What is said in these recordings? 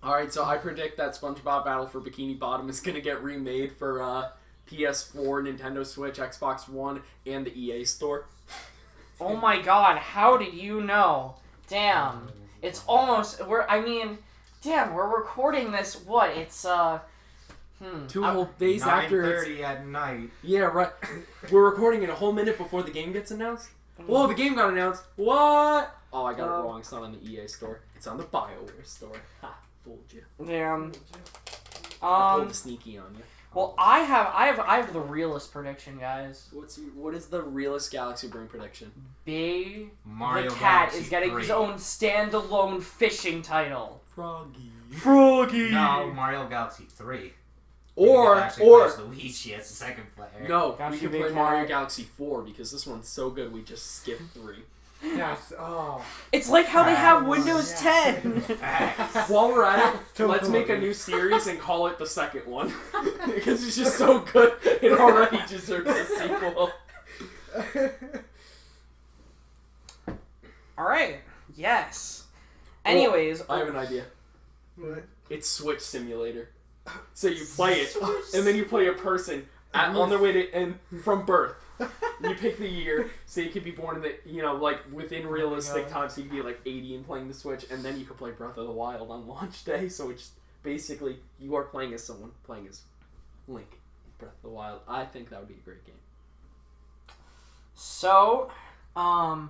Alright, so I predict that SpongeBob Battle for Bikini Bottom is going to get remade for PS4, Nintendo Switch, Xbox One, and the EA store. Oh my god, how did you know? Damn. It's almost... We're recording this, what? It's, 2 whole days after 9:30 at night. Yeah, right. We're recording it a whole minute before the game gets announced. Whoa, the game got announced. What? Oh, I got it wrong. It's not on the EA store. It's on the BioWare store. Ha, fooled you. Damn. I pulled the sneaky on you. Well, I have the realest prediction, guys. What is the realest Galaxy Brain prediction? Mario the cat Galaxy is getting 3. his own standalone fishing title. Froggy. No, Mario Galaxy 3. Or Luigi as the second player. No, Gotcha, we can big play cat. Mario Galaxy 4 because this one's so good we just skipped 3. Yes. Oh. It's like how they have Windows 10. While we're at it, let's make a new series and call it the second one. Because it's just so good, it already deserves a sequel. Alright. Yes. Anyways. I have an idea. What? It's Switch Simulator. So you play it, and then you play a person on their way to, and from birth. You pick the year, so you could be born in the, like, within realistic time, so you could be, like, 80 and playing the Switch, and then you could play Breath of the Wild on launch day, so it's basically, you are playing as someone, playing as Link, Breath of the Wild. I think that would be a great game. So, I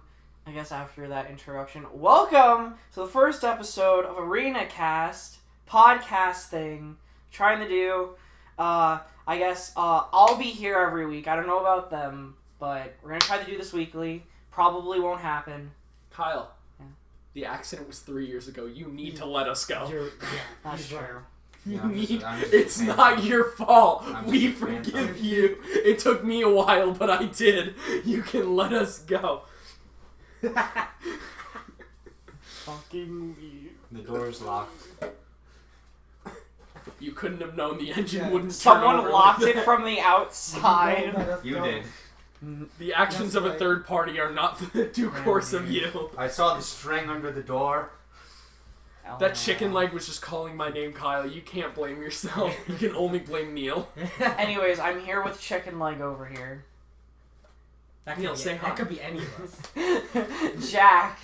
guess after that introduction, welcome to the first episode of ArenaCast, podcast thing, trying to do, I guess, I'll be here every week. I don't know about them, but we're going to try to do this weekly. Probably won't happen. Kyle, Yeah. the accident was 3 years ago. You need to let us go. That's true. Yeah, It's not your fault. We just a fan. forgive you. It took me a while, but I did. You can let us go. Fucking weird. The door's locked. You couldn't have known the engine wouldn't turn Someone over locked like it that. from the outside. You did. The actions of a third party are not the due course of you. I saw the string under the door. That chicken leg was just calling my name, Kyle. You can't blame yourself. You can only blame Neil. Anyways, I'm here with Chicken Leg over here. Neil, say hi. That could be any of us. Jack.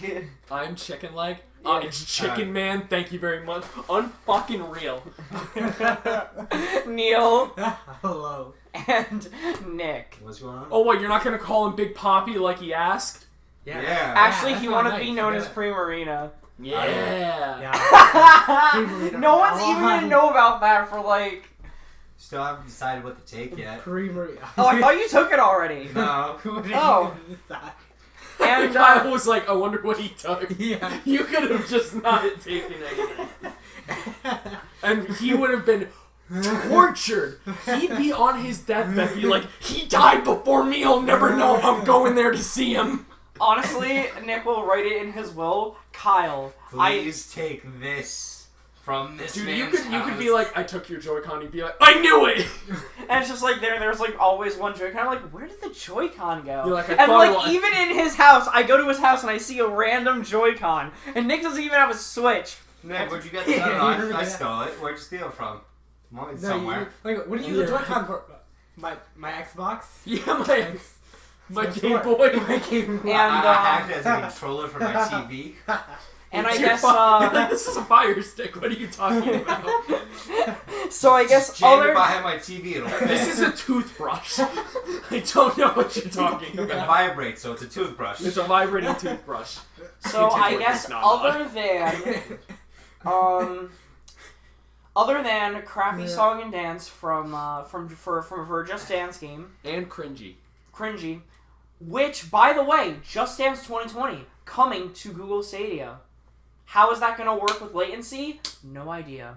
I'm Chicken Leg. Yeah. It's Chicken Man. Thank you very much. Unfucking real. Neil. Hello. And Nick. What's going on? Oh, what? You're not gonna call him Big Poppy like he asked? Yeah. Actually, that's he not wanted to nice. be known You as gotta- Yeah. Primarina. Yeah. No one's even gonna know about that for like... Still haven't decided what to take yet. Pre-Maria. Oh, I thought you took it already. No. Oh. And, Kyle was like, I wonder what he took. Yeah. You could have just not taken anything. And he would have been tortured. He'd be on his deathbed, be like, he died before me, I'll never know, I'm going there to see him. honestly, Nick will write it in his will. Kyle, Please take this from this Dude, man's you could be house. like, I took your Joy-Con, he'd be like, I knew it! And it's just like there's like always one Joy-Con. I'm like, where did the Joy-Con go? You're like, I and thought like it was- even in his house, I go to his house and I see a random Joy-Con, and Nick doesn't even have a Switch. Nick, where'd you get this? I stole it. Where'd you steal it from? Well, it's somewhere. Like, what do you use a Joy-Con for? My Xbox? Yeah, my It's Game a Boy. My Game Boy. And, I hacked it as a controller for my TV. And It's I your guess You're like, this is a Fire Stick, what are you talking about? so I guess Jam it other behind my TV, it'll fit. This is a toothbrush. I don't know what you're talking It about. vibrates, so it's a toothbrush. It's a vibrating toothbrush. so I Continue, guess it's not other than crappy song and dance from for Just Dance game, And cringy. cringy, which by the way, Just Dance 2020 coming to Google Stadia. How is that going to work with latency? No idea.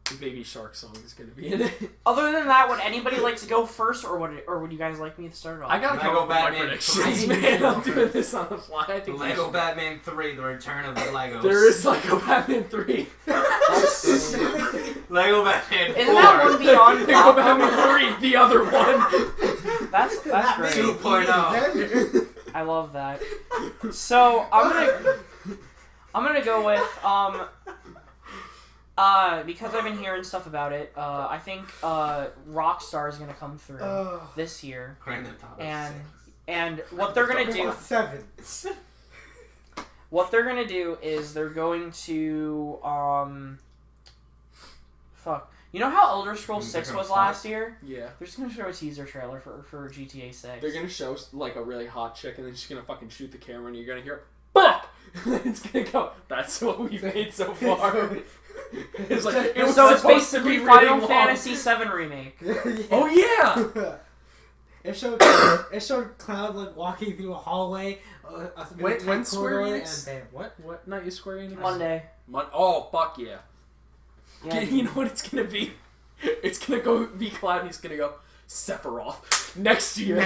The Baby Shark song is going to be in it. Other than that, would anybody like to go first, or would you guys like me to start off? I gotta Lego come up with my Batman predictions, 3. man. I'm doing this on the fly. I think Lego Batman 3, The Return of the Legos. there is Lego Batman 3. Lego Batman 4. Isn't that one beyond Lego Capcom? Batman 3, the other one. That's great. 2.0. I love that. So I'm gonna go with Because I've been hearing stuff about it, I think Rockstar is gonna come through this year, Grand Theft Auto and what they're gonna do. 7. What they're gonna do is they're going to fuck. You know how Elder Scrolls 6 was last year? Yeah. They're just gonna show a teaser trailer for GTA 6. They're gonna show like a really hot chick, and then she's gonna fucking shoot the camera, and you're gonna hear "fuck," and then it's gonna go. That's what we've made so far. It's like it was So it's supposed to basically be Final really long. Fantasy VII remake. Oh yeah. It showed Cloud like walking through a hallway. When Square corridor, Enix? and bam, What? Not you Square Enix? Monday. Oh fuck yeah. Yeah. You know what it's gonna be? It's gonna go be Cloud, and he's gonna go Sephiroth next year.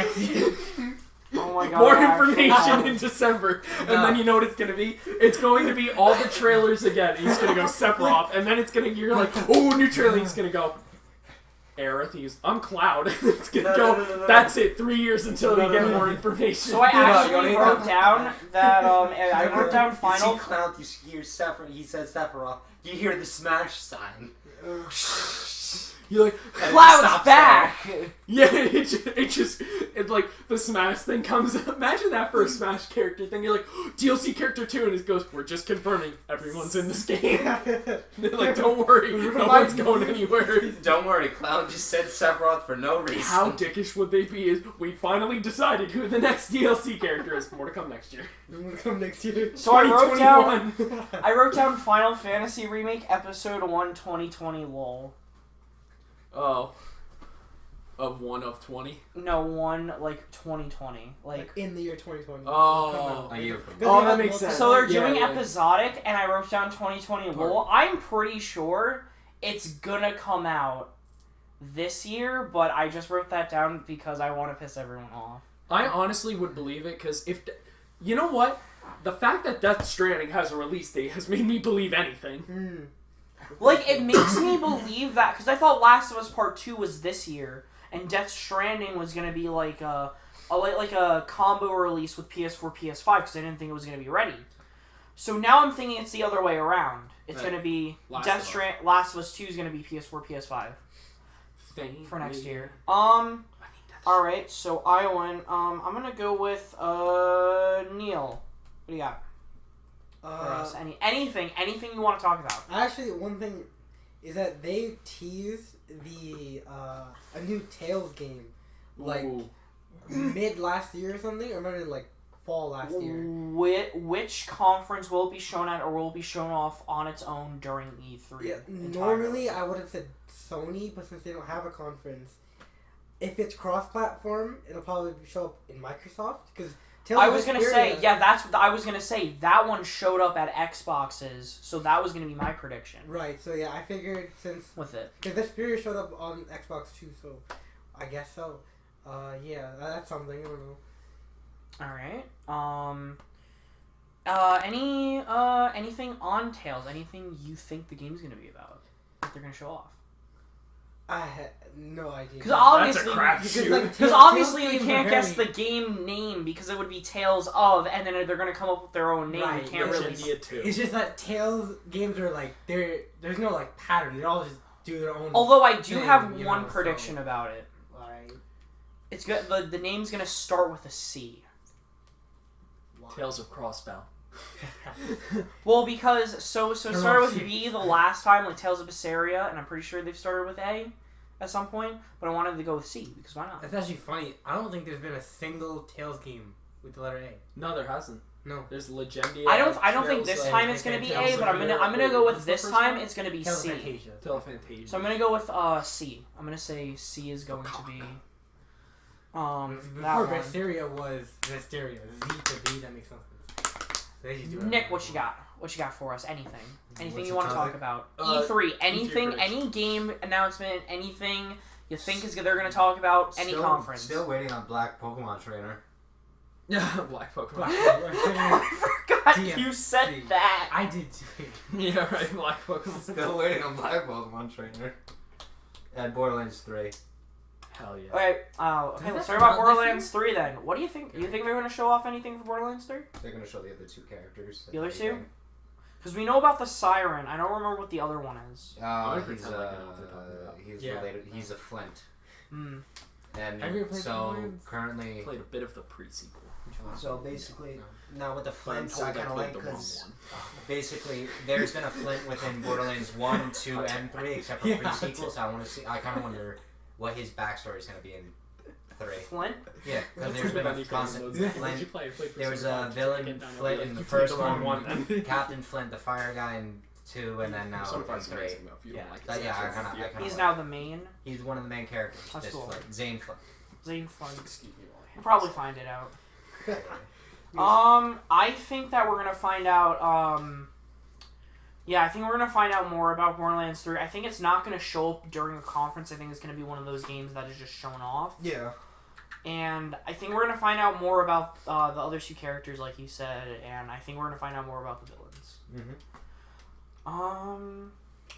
Oh my god. More actually. information in December, and then you know what it's gonna be? It's going to be all the trailers again. He's gonna go Sephiroth, and then it's gonna you're like, oh, new trailer. He's gonna go Aerith. I'm Cloud. It's gonna go. That's it. 3 years until we get more information. So I actually wrote down that I wrote down Final. You see Cloud, you hear Sephiroth. He says Sephiroth. You hear the smash sign. You're like, Cloud's back. yeah, it like the Smash thing comes up. Imagine that for a Smash character thing. You're like, DLC character 2, and it goes, we're just confirming everyone's in this game. They're like, don't worry, no one's going anywhere. Don't worry, Cloud just said Sephiroth for no reason. How dickish would they be? Is we finally decided who the next DLC character is. More to come next year. More to come next year. So I wrote 2021. I wrote down Final Fantasy Remake Episode 1 2020 lol. Oh. Of 1 of 20? No, 1 like 2020. Like in the year 2020. Oh. A year from Oh, that makes sense. so they're Yeah, doing yeah. episodic, and I wrote down 2020 lol. I'm pretty sure it's gonna come out this year, but I just wrote that down because I want to piss everyone off. I honestly would believe it, because if... You know what? The fact that Death Stranding has a release date has made me believe anything. Like, it makes me believe that, because I thought Last of Us Part 2 was this year, and Death Stranding was going to be like a combo release with PS4, PS5, because I didn't think it was going to be ready. So now I'm thinking it's the other way around. It's going to be Last of Us 2 is going to be PS4, PS5 for next year. Alright, so I went, I'm going to go with, Neil. What do you got? For us? Anything you want to talk about. Actually, one thing is that they teased a new Tales game like mid last year or something. Or maybe like fall last year. Which conference will it be shown at, or will it be shown off on its own during E3? Yeah, normally I would have said Sony, but since they don't have a conference, if it's cross-platform, it'll probably show up in Microsoft because. I was gonna say, I was gonna say that one showed up at Xboxes, so that was gonna be my prediction. Right. So yeah, I figured since with it, because Vesperia showed up on Xbox too, so I guess so. Yeah, that's something. I don't know. All right. Anything on Tales? Anything you think the game's gonna be about that they're gonna show off? I had no idea. Because obviously, you can't guess the very... game name because it would be Tales of, and then they're gonna come up with their own name. Right, You can't really. It's just that Tales games are like there's no like pattern. They all just do their own. Although I do thing, have one prediction about it. Right. It's good. The name's gonna start with a C. Wow. Tales of Crossbow. Well, because so started with B the last time, like Tales of Berseria, and I'm pretty sure they've started with A at some point, but I wanted to go with C because why not? That's actually funny. I don't think there's been a single Tales game with the letter A. No, there hasn't. No. There's Legendia. I don't think this time it's gonna be A, but I'm gonna go with this time it's gonna be C. Telefantasia. So I'm gonna go with C. I'm gonna say C is going to be Before Berseria was Zesteria. Z to B, that makes no sense. Nick, what you got? What you got for us? Anything you want to talk about? E3. Anything, any game announcement, anything you think they're going to talk about, any conference. Still waiting on Black Pokemon Trainer. Yeah, Black Pokemon. I forgot you said that. I did too. Yeah, right, Black Pokemon. Still waiting on Black Pokemon Trainer. And Borderlands 3. Hell yeah. Okay, let's talk about Borderlands 3 then. What do you think? You think they're going to show off anything for Borderlands 3? They're going to show the other two characters. The other two? Because we know about the Siren. I don't remember what the other one is. He's Yeah. related. He's a Flint. Hmm. And Have you ever played so Flint? currently, Played a bit of the pre-sequel. So basically, now with the Flint, Told I kind of played like the wrong because one. basically there's been a Flint within Borderlands 1, 2, and 3, except for Yeah. pre-sequels. So I want to see. I kind of wonder what his backstory is going to be in 3. Flint? Yeah, because there's been a constant Flint. There was a villain Flint in the first one, Captain Flint, the fire guy in 2, and then now in 3. Yeah. I kind of. He's now the main. He's one of the main characters. That's this cool. Flint, Zane Flint. Zane Flint. Excuse me while I We'll probably find it out. I think that we're gonna find out. I think we're gonna find out more about Borderlands 3. I think it's not gonna show up during a conference. I think it's gonna be one of those games that is just shown off. Yeah. And I think we're gonna find out more about the other 2 characters, like you said, and I think we're gonna find out more about the villains.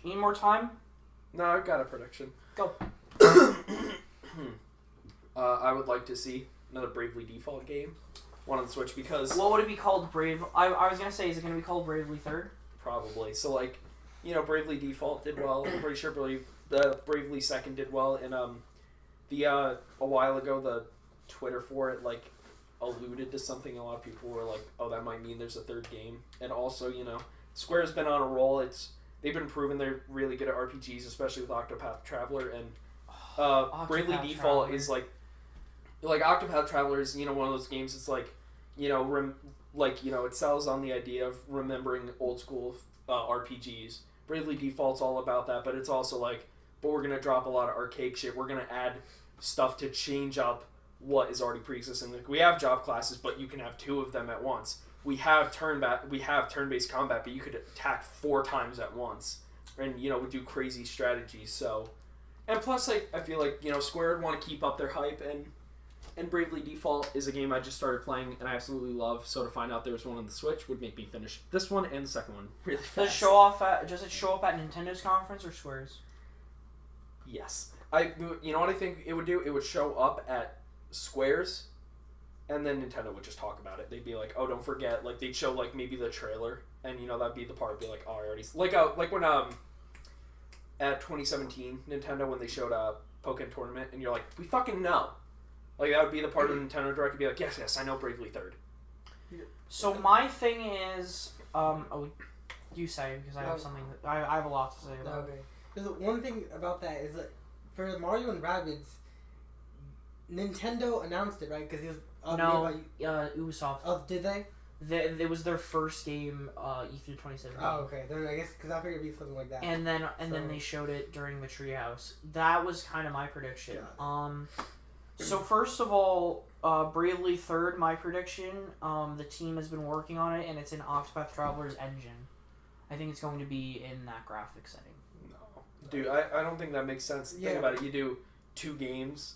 Need more time? No, I've got a prediction. Go. I would like to see another Bravely Default game, one on the Switch, because What would it be called? I was gonna say, is it gonna be called Bravely Third? probably. So like, Bravely Default did well. I'm pretty sure Bravely Second did well, and a while ago the Twitter for it like alluded to something. A lot of people were like, "Oh, that might mean there's a third game." And also, Square's been on a roll. They've been proving they're really good at RPGs, especially with Octopath Traveler, and Bravely Octopath Default Traveler. is like Octopath Traveler is one of those games. It's like it sells on the idea of remembering old school RPGs. Bravely Default's all about that, but it's also like, but we're gonna drop a lot of arcade shit. We're gonna add stuff to change up what is already pre-existing. Like, we have job classes, but you can have 2 of them at once. We have turn-based combat, but you could attack 4 times at once, and we do crazy strategies. So, and plus, I feel like Square would want to keep up their hype, and Bravely Default is a game I just started playing and I absolutely love. So to find out there was one on the Switch would make me finish this one and the second one really fast. Does it show up at Nintendo's conference or Square's? Yes, you know what I think it would do? It would show up at Square's, and then Nintendo would just talk about it. They'd be like, "Oh, don't forget!" Like, they'd show like maybe the trailer, and that'd be the part. Be like, "Oh, I already like when at 2017 Nintendo when they showed a Pokken Tournament, and you're like, we fucking know." Like, that would be the part of the Nintendo Direct. Be like, yes, I know Bravely Third. So my thing is, you say, because I have something. I have a lot to say about. Okay. Because one thing about that is that for Mario and Rabbids, Nintendo announced it, right? Because it was Ubisoft. Oh, did they? It was their first game, E3 2017. Oh, okay. Then I guess because I figured it'd be something like that. And then they showed it during the Treehouse. That was kind of my prediction. Yeah. So first of all, Bravely Third, my prediction. The team has been working on it, and it's in Octopath Traveler's engine. I think it's going to be in that graphic setting. No, dude, I don't think that makes sense. Yeah. Think about it. You do 2 games.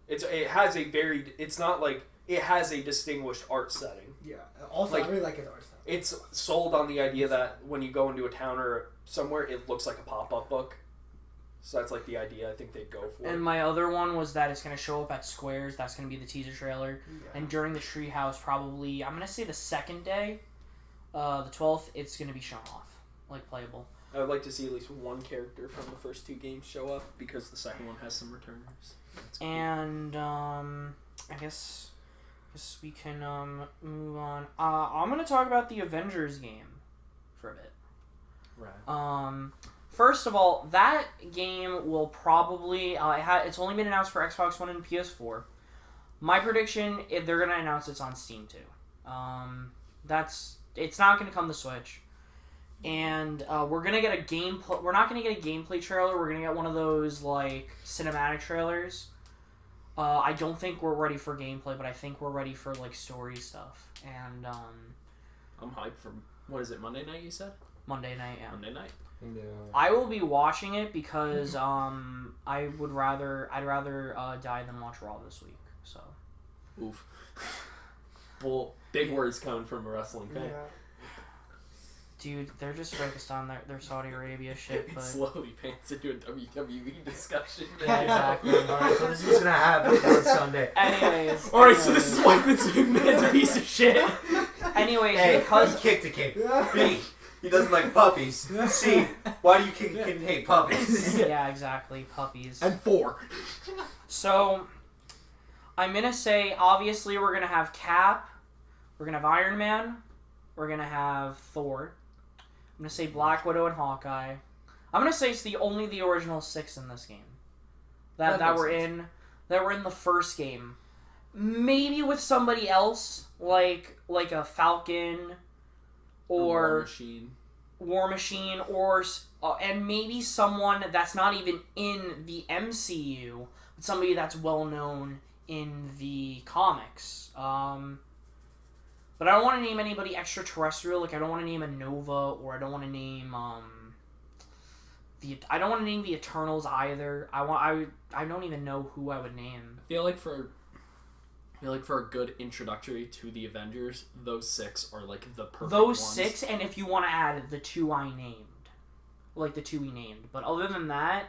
It has a varied. It's not like it has a distinguished art setting. Yeah. Also, I really like his art style. It's sold on the idea that when you go into a town or somewhere, it looks like a pop-up book. So that's like the idea I think they'd go for. And my other one was that it's going to show up at Square's. That's going to be the teaser trailer. Yeah. And during the Treehouse, probably, I'm going to say the second day, the 12th, it's going to be shown off, like playable. I would like to see at least one character from the first 2 games show up because the second one has some returners. That's cool. And I guess we can move on. I'm going to talk about the Avengers game for a bit. Right. First of all, that game will probably it's only been announced for Xbox One and PS4. My prediction, if they're gonna announce it's on Steam too. It's not gonna come to Switch, and we're gonna get a gameplay. We're not gonna get a gameplay trailer. We're gonna get one of those like cinematic trailers. I don't think we're ready for gameplay, but I think we're ready for like story stuff. And I'm hyped for what is it? Monday night? You said Monday night. Yeah. Monday night. Yeah. I will be watching it because I'd rather die than watch Raw this week. So. Oof. Well, big words coming from a wrestling fan. Yeah. Dude, they're just focused on their Saudi Arabia shit, It but slowly pans into a WWE discussion. yeah, exactly. Alright, so this is what's gonna happen on Sunday. Anyways. Alright, so this is why Vince McMahon's a piece of shit. Anyways, Hey, because kick to kick. Yeah. B. He doesn't like puppies. C. Why do you hate puppies? Yeah, exactly. Puppies. And 4. So, I'm gonna say, obviously, we're gonna have Cap. We're gonna have Iron Man. We're gonna have Thor. I'm gonna say Black Widow and Hawkeye. I'm gonna say it's only the original 6 in this game. That were in the first game. Maybe with somebody else, like a Falcon, or War Machine, or and maybe someone that's not even in the MCU, but somebody that's well known in the comics. But I don't want to name anybody extraterrestrial. Like I don't want to name a Nova, or I don't want to name I don't want to name the Eternals either. I don't even know who I would name. I feel like for a good introductory to the Avengers, those 6 are like the perfect Those ones. 6, and if you want to add the 2 I named, like the 2 we named. But other than that,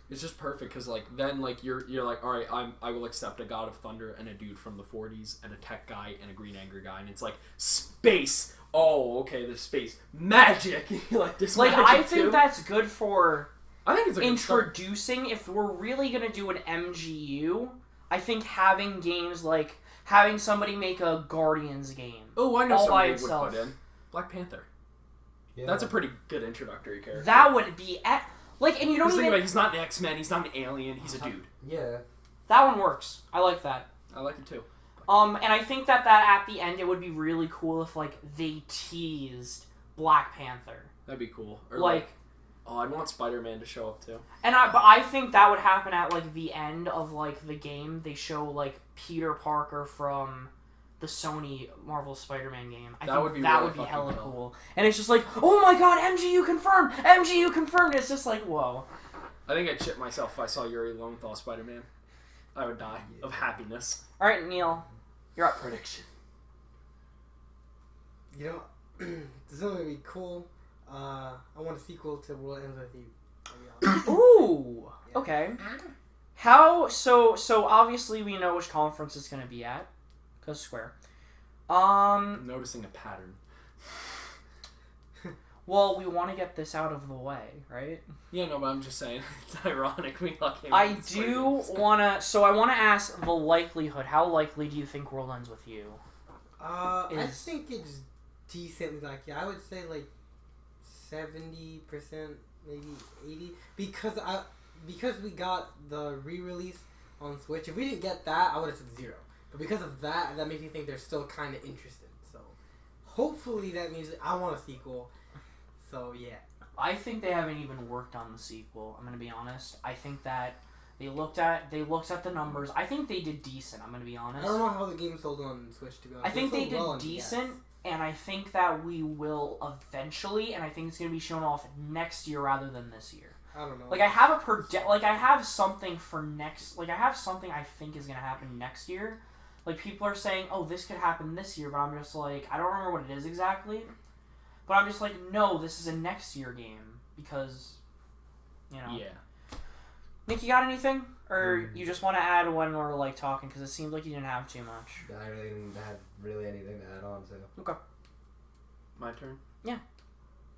it's just perfect because like then like you're like, all right, I will accept a God of Thunder and a dude from the 40s and a tech guy and a Green Angry guy, and it's like space. Oh, okay, there's space magic. Like this. Like magic I think too. that's good for I think it's a good start. introducing. If we're really gonna do an MGU, I think having games like having somebody make a Guardians game. Oh, I know all by somebody itself. would put in Black Panther. Yeah. That's a pretty good introductory character. That would be like, and you don't Think even. about it, he's not an X-Men. He's not an alien. He's a dude. Yeah. That one works. I like that. I like it too. And I think that at the end it would be really cool if like they teased Black Panther. That'd be cool. Or Like oh, I'd want Spider-Man to show up too. but I think that would happen at like the end of like the game. They show like Peter Parker from the Sony Marvel Spider-Man game. I That think would be that really would be fucking hella cool. cool. And it's just like, oh my god, MGU confirmed! MGU confirmed! It's just like, whoa. I think I'd shit myself if I saw Yuri Lowenthal Spider-Man. I would die of happiness. Alright, Neil. You're up. Prediction. You know, this is going to be cool. I want a sequel to World Ends With You. I'll be honest. Ooh. Yeah. Okay. How so obviously we know which conference it's gonna be at. Cause Square. I'm noticing a pattern. Well, we want to get this out of the way, right? Yeah, no, but I'm just saying it's ironic we all came. I do wanna. So I want to ask the likelihood. How likely do you think World Ends With You? I think it's decently likely. I would say like 70%, maybe 80%, because we got the re-release on Switch. If we didn't get that, I would have said 0. But because of that makes me think they're still kind of interested. So hopefully that means I want a sequel. So yeah. I think they haven't even worked on the sequel. I'm gonna be honest. I think that they looked at the numbers. I think they did decent. I'm gonna be honest. I don't know how the game sold on Switch, to be honest. I think they did well decent, and I think that we will eventually, and I think it's gonna be shown off next year rather than this year. I don't know. Like I have I have something for next. Like I have something I think is gonna happen next year. Like people are saying, oh, this could happen this year, but I'm just like, I don't remember what it is exactly. But I'm just like, no, this is a next year game because, you know. Yeah. Nick, you got anything, or you just want to add when we're like talking? Because it seems like you didn't have too much. I really didn't have anything to add on to. Okay. My turn. Yeah.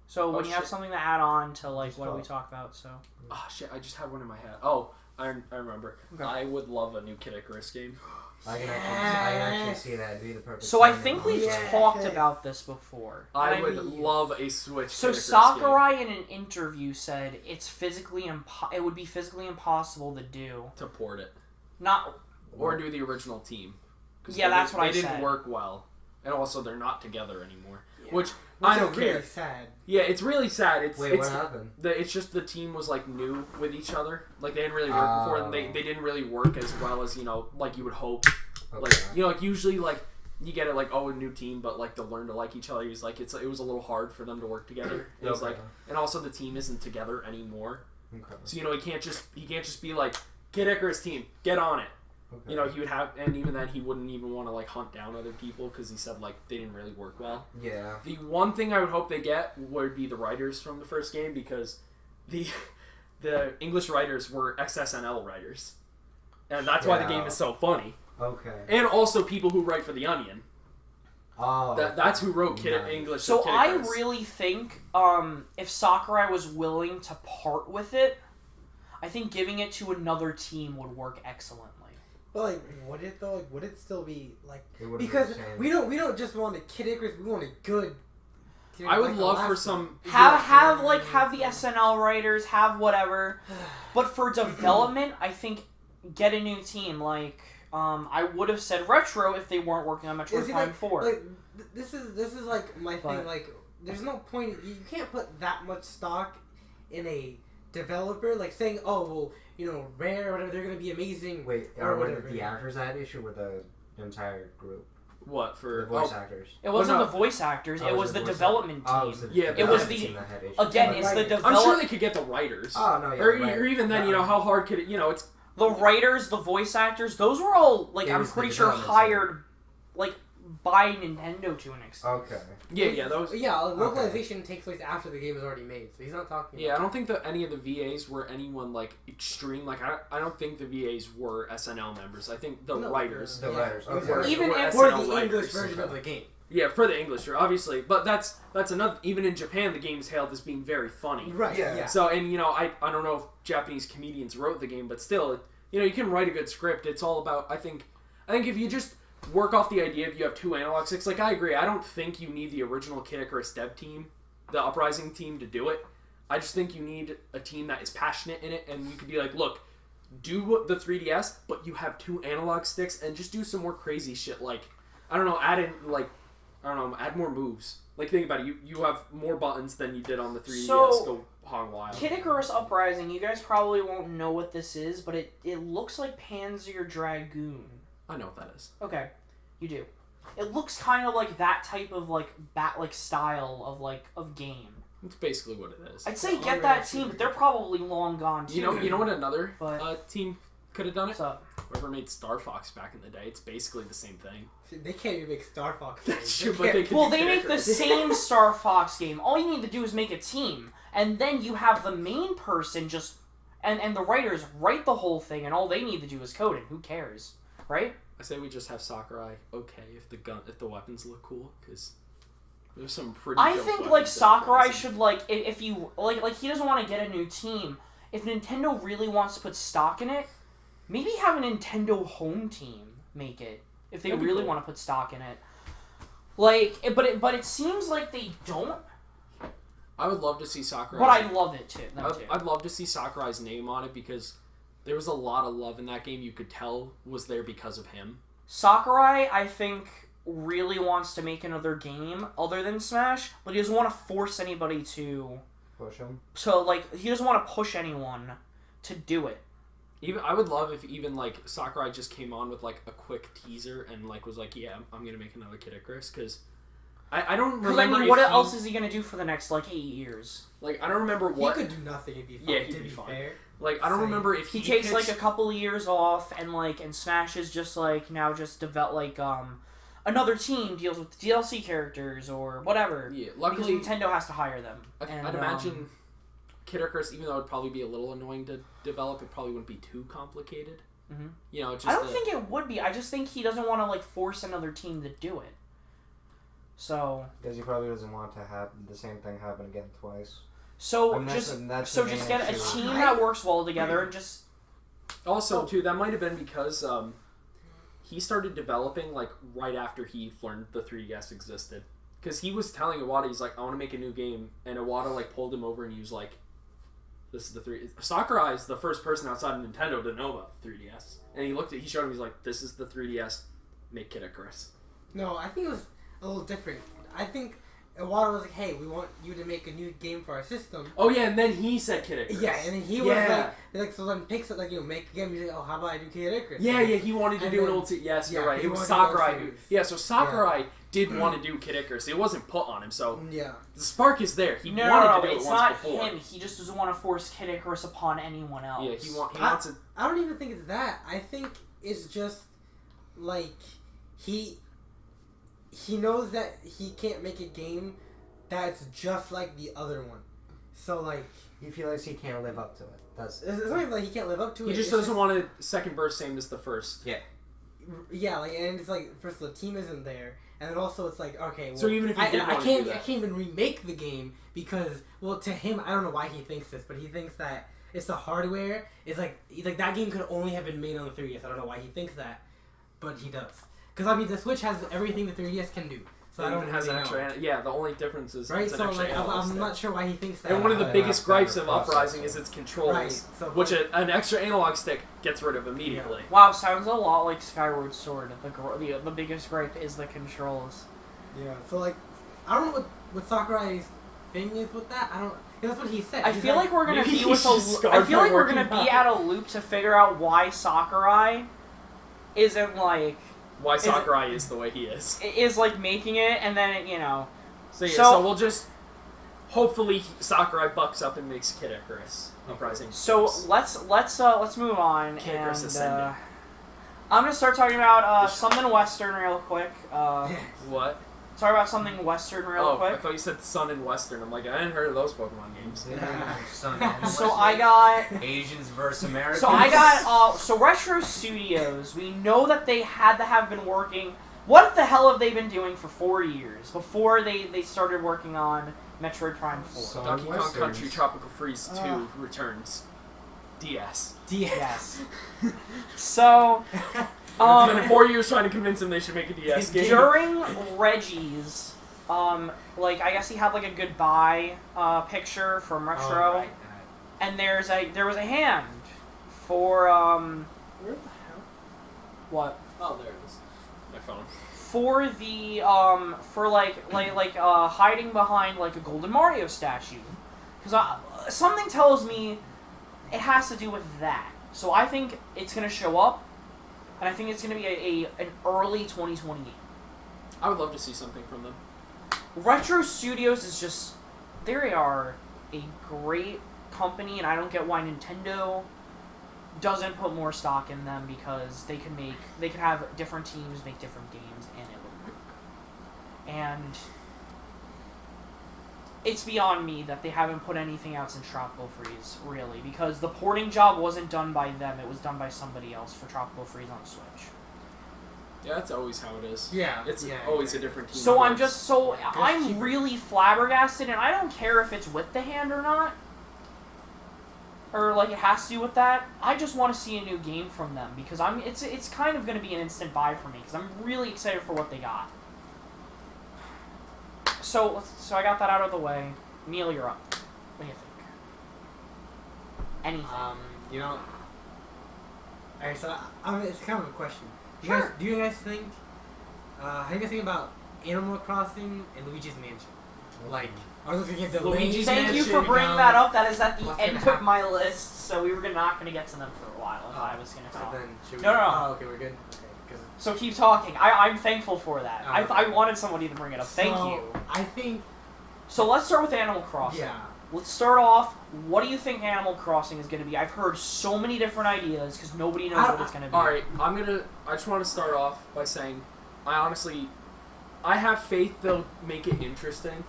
So when you have shit. something to add on to like Just what do we talk. talk about? So. Oh shit! I just had one in my head. Oh, I remember. Okay. I would love a new Kid Icarus game. I can actually see that. It'd be the perfect. So I time think to we've launch it. talked about this before. I would mean- love a Switch. So Kid Icarus Sakurai in an interview said it's it would be physically impossible to do. game to port it Not or do the original team. 'Cause Yeah, that's what I They didn't said. work well, and also they're not together anymore. Yeah. Which I is don't really care. sad. Yeah, it's really sad. It's Wait, it's what happened? it's just the team was like new with each other. Like they hadn't really worked before, and they didn't really work as well as like you would hope. Okay. Like like usually like you get it like a new team, but like they'll learn to like each other. He's like it was a little hard for them to work together. It was Okay. like, and also the team isn't together anymore. Okay. So he can't just be like Kid Icarus team, get on it. Okay. He would have, and even then he wouldn't even want to like hunt down other people because he said like they didn't really work well. Yeah. The one thing I would hope they get would be the writers from the first game because the English writers were XSNL writers, and that's why the game is so funny. Okay. And also people who write for The Onion. Oh. That's who wrote English. So Kid I Icarus. really think if Sakurai was willing to part with it, I think giving it to another team would work excellently. But like, would it though? Like, would it still be like? Because we don't just want a Kid Icarus. We want a good. I would love for some have the SNL writers have whatever, but for development, I think get a new team. Like I would have said Retro if they weren't working on Metroid Prime 4. Like, this is like my thing. Like, there's no point. You can't put that much stock in a developer. Like saying, oh well, Rare or whatever, they're gonna be amazing. Wait, or are whatever. the actors that issue with the entire group? What for The voice actors? It wasn't the voice actors. It was the development team. It was the team that had issues. again. It's the development. I'm sure they could get the writers. Oh no, yeah, or even then, how hard could it? It's the writers, the voice actors. Those were all like I'm pretty sure hired like by Nintendo to an extent. Okay. Yeah, those. Yeah, localization takes place after the game is already made, so he's not talking. Yeah, I don't think that any of the VAs were anyone like extreme. Like I don't think the VAs were SNL members. I think the writers. The writers. Okay. Even if for SNL the writers. English version of the game. Yeah, for the English, obviously. But that's another. Even in Japan, the game's hailed as being very funny. Right. Yeah. So I don't know if Japanese comedians wrote the game, but still, you can write a good script. It's all about. I think if you just work off the idea of you have 2 analog sticks. Like, I agree. I don't think you need the original Kid Icarus dev team, the Uprising team, to do it. I just think you need a team that is passionate in it, and you could be like, look, do the 3DS, but you have 2 analog sticks, and just do some more crazy shit. Like, I don't know, add more moves. Like, think about it. You have more buttons than you did on the 3DS. So, Go hog wild. Kid Icarus Uprising, you guys probably won't know what this is, but it looks like Panzer Dragoon. I know what that is. Okay, you do. It looks kind of like that type of style of game. It's basically what it is. I'd say get that team, but they're probably long gone too. You know what another But- team could have done it? What's up? Whoever made Star Fox back in the day. It's basically the same thing. They can't even make Star Fox. That's true, but they could Well, do they make the characters. same Star Fox game. All you need to do is make a team, and then you have the main person and the writers write the whole thing, and all they need to do is code it. Who cares, right? I say we just have Sakurai if the weapons look cool, because there's some pretty. I dope think weapons Sakurai that should if you he doesn't want to get a new team. If Nintendo really wants to put stock in it, maybe have a Nintendo home team make it. If they really want to put stock in it, but it seems like they don't. I would love to see Sakurai. But I love it too. I'd love to see Sakurai's name on it, because there was a lot of love in that game. You could tell was there because of him. Sakurai, I think, really wants to make another game other than Smash, but he doesn't want to force anybody to push him. So he doesn't want to push anyone to do it. I would love if Sakurai just came on with a quick teaser and was like, yeah, I'm gonna make another Kid Icarus, because I don't remember. What else is he gonna do for the next 8 years? I don't remember what he could do nothing. It'd be fun. Yeah, he'd be fine. Fair. I don't remember if he takes a couple of years off and Smash is just now just develop another team deals with DLC characters or whatever. Yeah, luckily because Nintendo has to hire them. I'd imagine Kid Icarus, even though it'd probably be a little annoying to develop, it probably wouldn't be too complicated. Mm-hmm. I don't think it would be. I just think he doesn't want to force another team to do it. So because he probably doesn't want to have the same thing happen again twice. So just get a team that works well together and just. Also, too, that might have been because he started developing right after he learned the 3DS existed. Because he was telling Iwata, he's like, I want to make a new game, and Iwata pulled him over and he was like, "This is the 3." Sakurai's the first person outside of Nintendo to know about the 3DS, and he showed him, he's like, "This is the 3DS. Make Kid Icarus." No, I think it was a little different. I think Iwata was like, "Hey, we want you to make a new game for our system." Oh yeah, and then he said Kid Icarus. Yeah, and then he was so then Pixar make a game. He's like, "Oh, how about I do Kid Icarus?" Yeah, he wanted to do an old. Yes, you're right. It was Sakurai. So Sakurai did want to do Kid Icarus. It wasn't put on him, so the spark is there. He wanted to do it once before. Him. He just doesn't want to force Kid Icarus upon anyone else. Yeah, he wants it. I don't even think it's that. I think it's just he knows that he can't make a game that's just like the other one. So he feels he can't live up to it. It's not even he can't live up to it. He just doesn't want a second verse same as the first. Yeah. Yeah, like, and it's like, first of all, the team isn't there, and then also it's like, okay, well, so even if you did want to do that, I can't even remake the game because, well, to him, I don't know why he thinks this, but he thinks that it's the hardware. It's like, he's like, that game could only have been made on the 3DS. I don't know why he thinks that, but he does. Because, I mean, the Switch has everything the 3DS can do. So I don't even has really an extra. Yeah, the only difference is right. It's an So extra like, I'm not sure why he thinks that. And one of the biggest gripes of better Uprising processor. is its controls, Right, so, which an extra analog stick gets rid of immediately. Wow, sounds a lot like Skyward Sword. The biggest gripe is the controls. Yeah. So like, I don't know what Sakurai's thing is with that. I don't. That's what he said. I He's feel like we're gonna maybe be he's with just I feel like we're working gonna be out. at a loop to figure out why Sakurai isn't like Why Sakurai is the way he is. like making it, and then So yeah, So- so we'll just hopefully Sakurai bucks up and makes Kid Icarus Uprising. So let's move on, Kid Icarus and Ascendant. I'm gonna start talking about something Western real quick. What? Talk about something Western real I quick. thought you said Sun and Western. I'm like, I hadn't heard of those Pokemon games. So I got Asians versus Americans. So I got so Retro Studios. We know that they had to have been working. What the hell have they been doing for 4 years before they started working on Metroid Prime 4? So- Donkey Kong Westerns. Country Tropical Freeze 2 returns. DS. Yes. So It's been 4 years trying to convince them they should make a DS game. during Reggie's, like I guess he had like a goodbye picture from Retro, Oh, right. and there was a hand for Where the hell? what? Oh, there it is. My phone. For the for hiding behind like a Golden Mario statue, because something tells me it has to do with that. So I think it's gonna show up, and I think it's gonna be an early 2020 game. I would love to see something from them. Retro Studios is just they are a great company, and I don't get why Nintendo doesn't put more stock in them, because they can have different teams make different games and it would work. And it's beyond me that they haven't put anything else in Tropical Freeze, really, because the porting job wasn't done by them, it was done by somebody else for Tropical Freeze on Switch. Yeah, that's always how it is. Yeah. It's yeah, always a different team. So that works. I'm really flabbergasted, and I don't care if it's with the hand or not, or like it has to do with that. I just want to see a new game from them, because it's kind of going to be an instant buy for me, because I'm really excited for what they got. So I got that out of the way. Neil, you're up. What do you think? Anything? You know. Alright, so it's kind of a question. Sure. Do you guys think? How do you guys think about Animal Crossing and Luigi's Mansion? Like, I was looking at the Luigi's Thank you for Mansion, bringing that up. That is at the What's end gonna of my list, so we were not going to get to them for a while if I was going to So talk. then, should we? No. Oh, okay, we're good. Okay, 'cause- So keep talking. I'm thankful for that. Oh, I okay. wanted somebody to bring it up. Thank So, you. I think. So let's start with Animal Crossing. Yeah. Let's start off. What do you think Animal Crossing is going to be? I've heard so many different ideas because nobody knows what it's going to be. Alright, I just want to start off by saying, I have faith they'll make it interesting,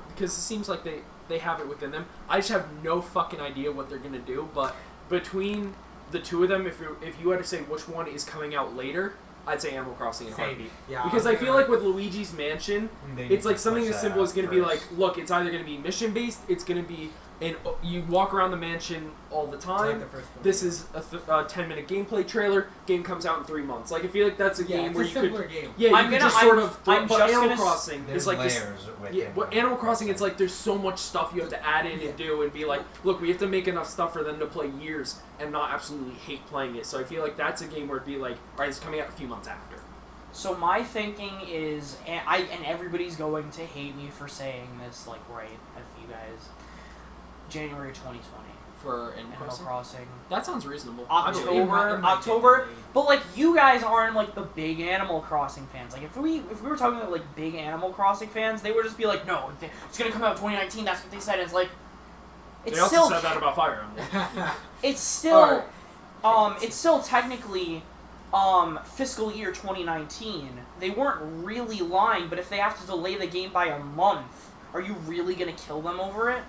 because it seems like they have it within them. I just have no fucking idea what they're going to do, but between the two of them, if you had to say which one is coming out later, I'd say Animal Crossing in a heartbeat. Yeah. Because I feel like with Luigi's Mansion, it's like something as simple as going to be like, look, it's either going to be mission based, it's going to be you walk around the mansion all the time. the first one. This is a 10-minute gameplay trailer. Game comes out in 3 months. Like I feel like that's a game it's where a you could, simpler game. yeah, you I'm could gonna- just sort I'm- of. I'm But just Animal gonna Crossing There's is like this. layers with Yeah, but Animal Crossing, it's like there's so much stuff you have to add in and do, and be like, look, we have to make enough stuff for them to play years and not absolutely hate playing it. So I feel like that's a game where it'd be like, all right, it's coming out a few months after. So my thinking is, and everybody's going to hate me for saying this, like right at you guys, January 2020. For Animal Animal Crossing? Crossing. That sounds reasonable. October, but like you guys aren't like the big Animal Crossing fans. Like if we were talking about like big Animal Crossing fans, they would just be like, no, it's gonna come out 2019. That's what they said. It's like, it's They also still, said that about Fire Emblem. it's still, Alright. it's still technically, fiscal year 2019. They weren't really lying, but if they have to delay the game by a month, are you really gonna kill them over it?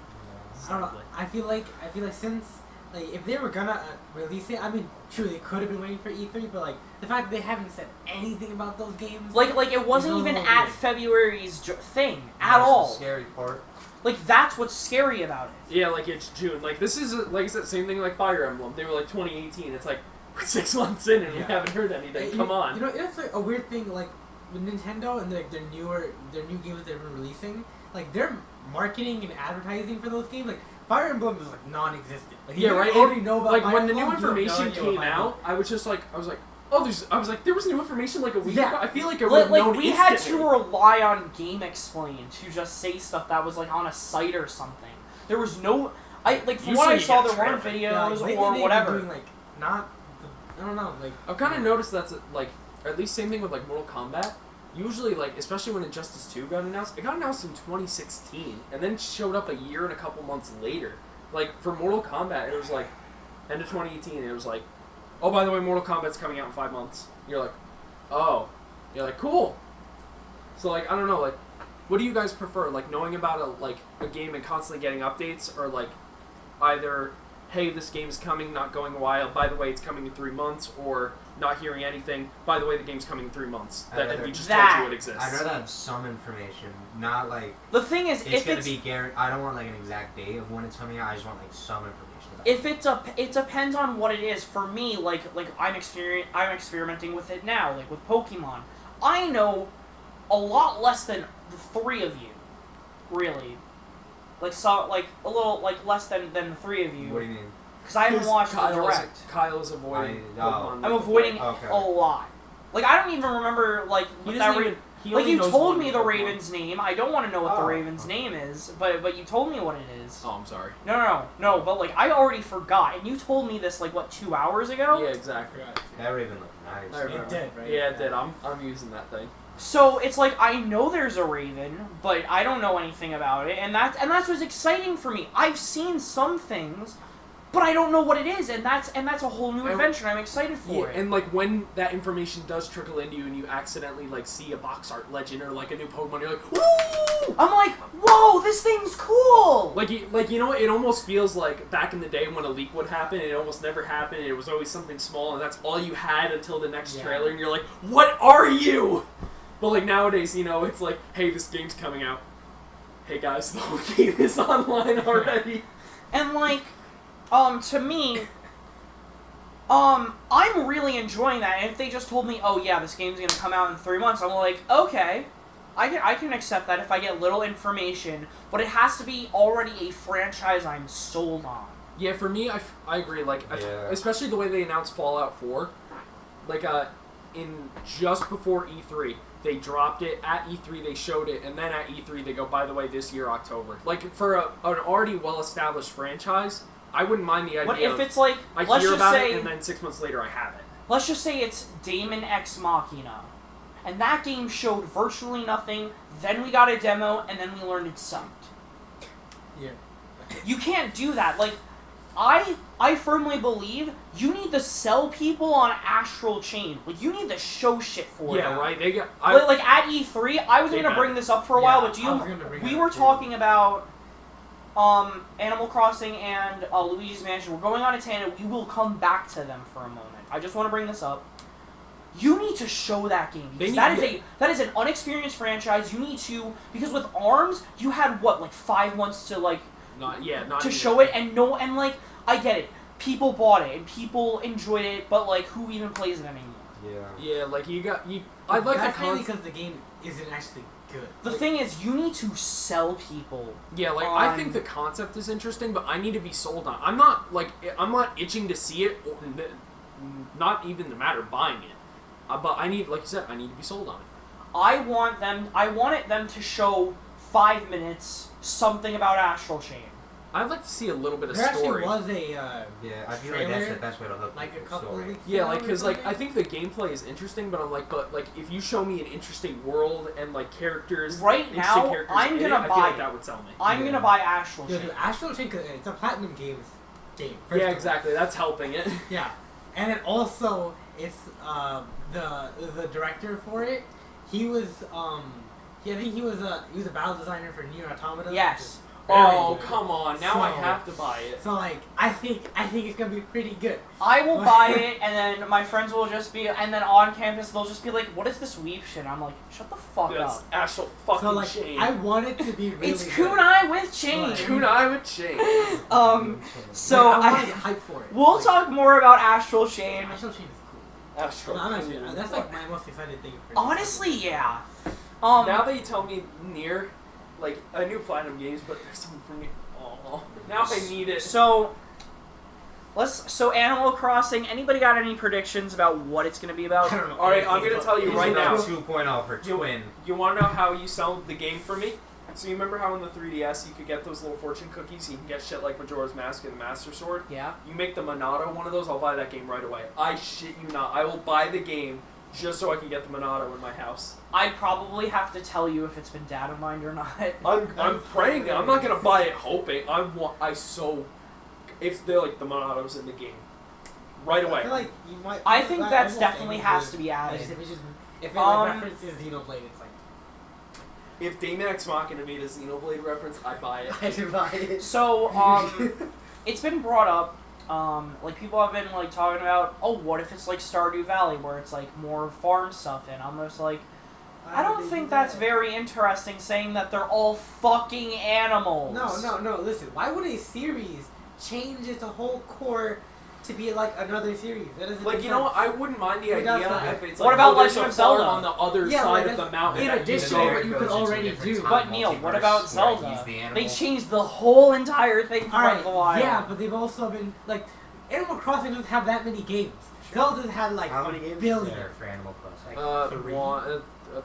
I don't know. I feel like since like if they were gonna release it, I mean, true, they could have been waiting for E3, but like the fact that they haven't said anything about those games, like it wasn't even at February's thing at That's all. the scary part. Like that's what's scary about it. Yeah, like it's June. Like this is like I said, same thing like Fire Emblem. They were like 2018. It's like we're 6 months in and we haven't heard anything. Come on. You know, it's like a weird thing. Like with Nintendo and like their new games they've been releasing, like their marketing and advertising for those games, like Fire Emblem is like non-existent. Like, Yeah, right. You already know about like Fire when the Emblem, new information came out, I was like, oh, there was new information like a week ago. I feel like I would have known we had instantly. to rely on Game Explain to just say stuff that was like on a site or something. There was no, from Usually what I you saw, get there a weren't trailer. videos lately or they've whatever. been doing, like, not, I don't know, like. I've kind of noticed that's like, or at least same thing with like Mortal Kombat. Usually, like, especially when Injustice 2 got announced, it got announced in 2016, and then showed up a year and a couple months later. Like, for Mortal Kombat, it was like, end of 2018, it was like, oh, by the way, Mortal Kombat's coming out in 5 months. You're like, oh. You're like, cool. So, like, I don't know, like, what do you guys prefer? Like, knowing about a game and constantly getting updates, or, like, either, hey, this game's coming, not going wild, by the way, it's coming in 3 months, or not hearing anything, by the way, the game's coming in 3 months. And we just told you it exists. I'd rather have some information, not like... The thing is, it's going to be guaranteed. I don't want like an exact date of when it's coming out, I just want like some information about it depends on what it is. For me, like I'm experimenting with it now, like with Pokemon. I know a lot less than the three of you, really. Like a little less than the three of you. What do you mean? Because I haven't watched the direct. Kyle is avoiding Pokemon. I'm avoiding a lot. Like I don't even remember what that you told me the Raven's name. I don't want to know what the Raven's name is, but you told me what it is. Oh, I'm sorry. No. But like I already forgot, and you told me this like 2 hours ago. Yeah, exactly. That Raven looked nice. It did, right? Yeah, it did. I'm using that thing. So it's like I know there's a Raven, but I don't know anything about it, and that's what's exciting for me. I've seen some things, but I don't know what it is, and that's a whole new adventure. And I'm excited for it. And like when that information does trickle into you, and you accidentally like see a box art legend or like a new Pokemon, you're like, woo! I'm like, whoa, this thing's cool. Like you know, it almost feels like back in the day when a leak would happen, it almost never happened. It was always something small, and that's all you had until the next trailer, and you're like, what are you? But like nowadays, you know, it's like, hey, this game's coming out. Hey guys, the whole game is online already. And like, to me, I'm really enjoying that. And if they just told me, oh yeah, this game's gonna come out in 3 months, I'm like, okay, I can accept that if I get little information, but it has to be already a franchise I'm sold on. Yeah, for me, I agree. Like, especially the way they announced Fallout 4, like in just before E3. They dropped it at E3, they showed it, and then at E3 they go, by the way, this year, October. Like, for an already well-established franchise, I wouldn't mind the idea. What if it's like, I let's hear just about say, it, and then 6 months later I have it. Let's just say it's Daemon X Machina. And that game showed virtually nothing, then we got a demo, and then we learned it sucked. Yeah. You can't do that. Like, I firmly believe you need to sell people on Astral Chain. Like, you need to show shit for Yeah, them. right? They got... Like, at E3, I was going to bring this up for a while, but we were talking about Animal Crossing and Luigi's Mansion. We're going on a tangent. We will come back to them for a moment. I just want to bring this up. You need to show that game. Because that is an unexperienced franchise. You need to... Because with ARMS, you had, what, like 5 months to, like... to show it, and like, I get it. People bought it, and people enjoyed it, but, like, who even plays it anymore? Yeah, like, I like that's the mainly because the game isn't actually good. The thing is, you need to sell people. Yeah, like, I think the concept is interesting, but I need to be sold on. I'm not itching to see it, or not even the matter of buying it. But I need, like you said, I need to be sold on it. I want them to show 5 minutes something about Astral Chain. I'd like to see a little bit of there story. There actually was I feel like that's the best way to hook like a couple of weeks Yeah, like, because, like, I think the gameplay is interesting, but I'm like, if you show me an interesting world and, like, characters... Right now, I'm gonna buy I feel like that would sell me. I'm gonna buy Astral Chain. Dude, Astral Chain, it's a Platinum game. Yeah, exactly. That's helping it. Yeah. And it also, it's, the director for it, he was, I think he was a battle designer for Nier Automata. Yes. Oh, good. come on. Now I have to buy it. So like, I think it's gonna be pretty good. I will buy it, and then my friends will just be, and then on campus they'll just be like, "What is this weep shit?" I'm like, "Shut the fuck That's up." actual fucking So like, chain. I want it to be really It's good. kunai with chain. Right. Kunai with chain. So I want to get hyped for it. we'll talk more about Astral Chain. Astral Chain is cool. Astral I'm actually, Chain. that's like my most excited thing. For Honestly, yeah. Now that you tell me Nier, like, I knew Platinum Games, but there's something for me. Oh, now I need it. So Animal Crossing. Anybody got any predictions about what it's gonna be about? I don't know. All right, I'm gonna tell you right now. 2.0 for twin. You want to know how you sell the game for me? So you remember how in the 3DS you could get those little fortune cookies? You can get shit like Majora's Mask and the Master Sword. Yeah. You make the Monado one of those, I'll buy that game right away. I shit you not. I will buy the game just so I can get the Monado in my house. I'd probably have to tell you if it's been data mined or not. I'm praying. I'm not gonna buy it hoping. If they're like the Monado's in the game, right away. I feel like you might. I think like, that's almost definitely any has good- to be added. If it like references Xenoblade, it's like If Damon X Machina made a Xenoblade reference, I buy it. I should buy it. So it's been brought up. Like people have been like talking about, oh, what if it's like Stardew Valley where it's like more farm stuff in? I'm just like, I don't think that's very interesting. Saying that they're all fucking animals. No. Listen, why would a series change its whole core to be like another series? That doesn't Like, make you know sense. what? I wouldn't mind the It does idea not. if it's What like, about there's Legend a of Zelda? farm on the other Yeah, side like of the that's mountain. in that addition you to can what you go could to. already do. But Neil, what about Zelda? He's the They animal. changed the whole entire thing for Alright, a while. yeah, but they've also been like Animal Crossing doesn't have that many games. Zelda's had like How a many games billion. there for Animal Crossing? Three?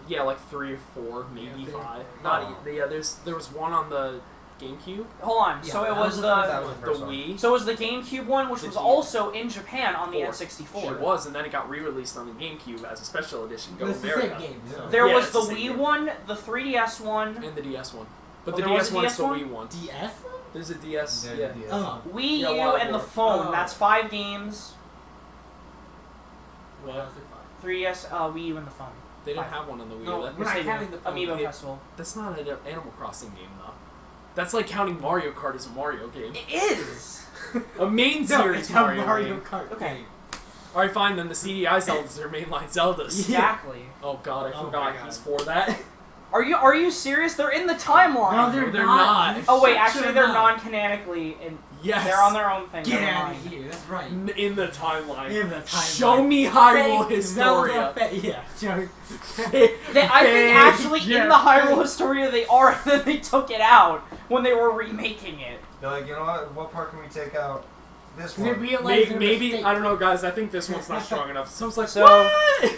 Yeah, like 3 or 4, maybe Yeah, 5. Oh. Not yeah. There was one on the GameCube, Hold on. Yeah, so it that was was the was the first one. Wii. so it was the GameCube one, which The was G- also in Japan on the 4. N64. It was, and then it got re-released on the GameCube as a special edition. Go But it's the same America. game. So. There Yeah, was it's the the same Wii game. one, the 3DS one, And the DS one. But Oh, the there was DS a one is DS the one? Wii one. DS? There's a DS. There's Yeah. a DS. Oh. Wii Yeah, U, Wild and the War. phone. Oh. That's 5 games. What? 3DS, Wii U, and the phone. They didn't 5. have one on the Wii. No, That- we're Yes, not they do. counting the phone. Amiibo It- Festival. That's not an Animal Crossing game, though. That's like counting Mario Kart as a Mario game. It is. A main No, series it's a Mario, Mario game. Kart Okay. game. Alright, fine, then the CDI Zeldas are mainline Zeldas. Exactly. Oh god, I Oh forgot my God. he's for that. Are you serious? They're in the timeline. No, they're not. Oh wait, Shut actually your they're mouth. non-canonically, and Yes. they're on their own thing. Get Never out mind. of here. That's right. In the timeline. In the timeline. Show me Hyrule Fake Historia. Zelda yeah. Show- I think actually in Yeah. the Hyrule Historia they are, and then they took it out when they were remaking it. They're like, you know what part can we take out? This They one. realized Maybe, their maybe mistake. I don't know, guys. I think this one's not strong enough. Someone's like, So- what?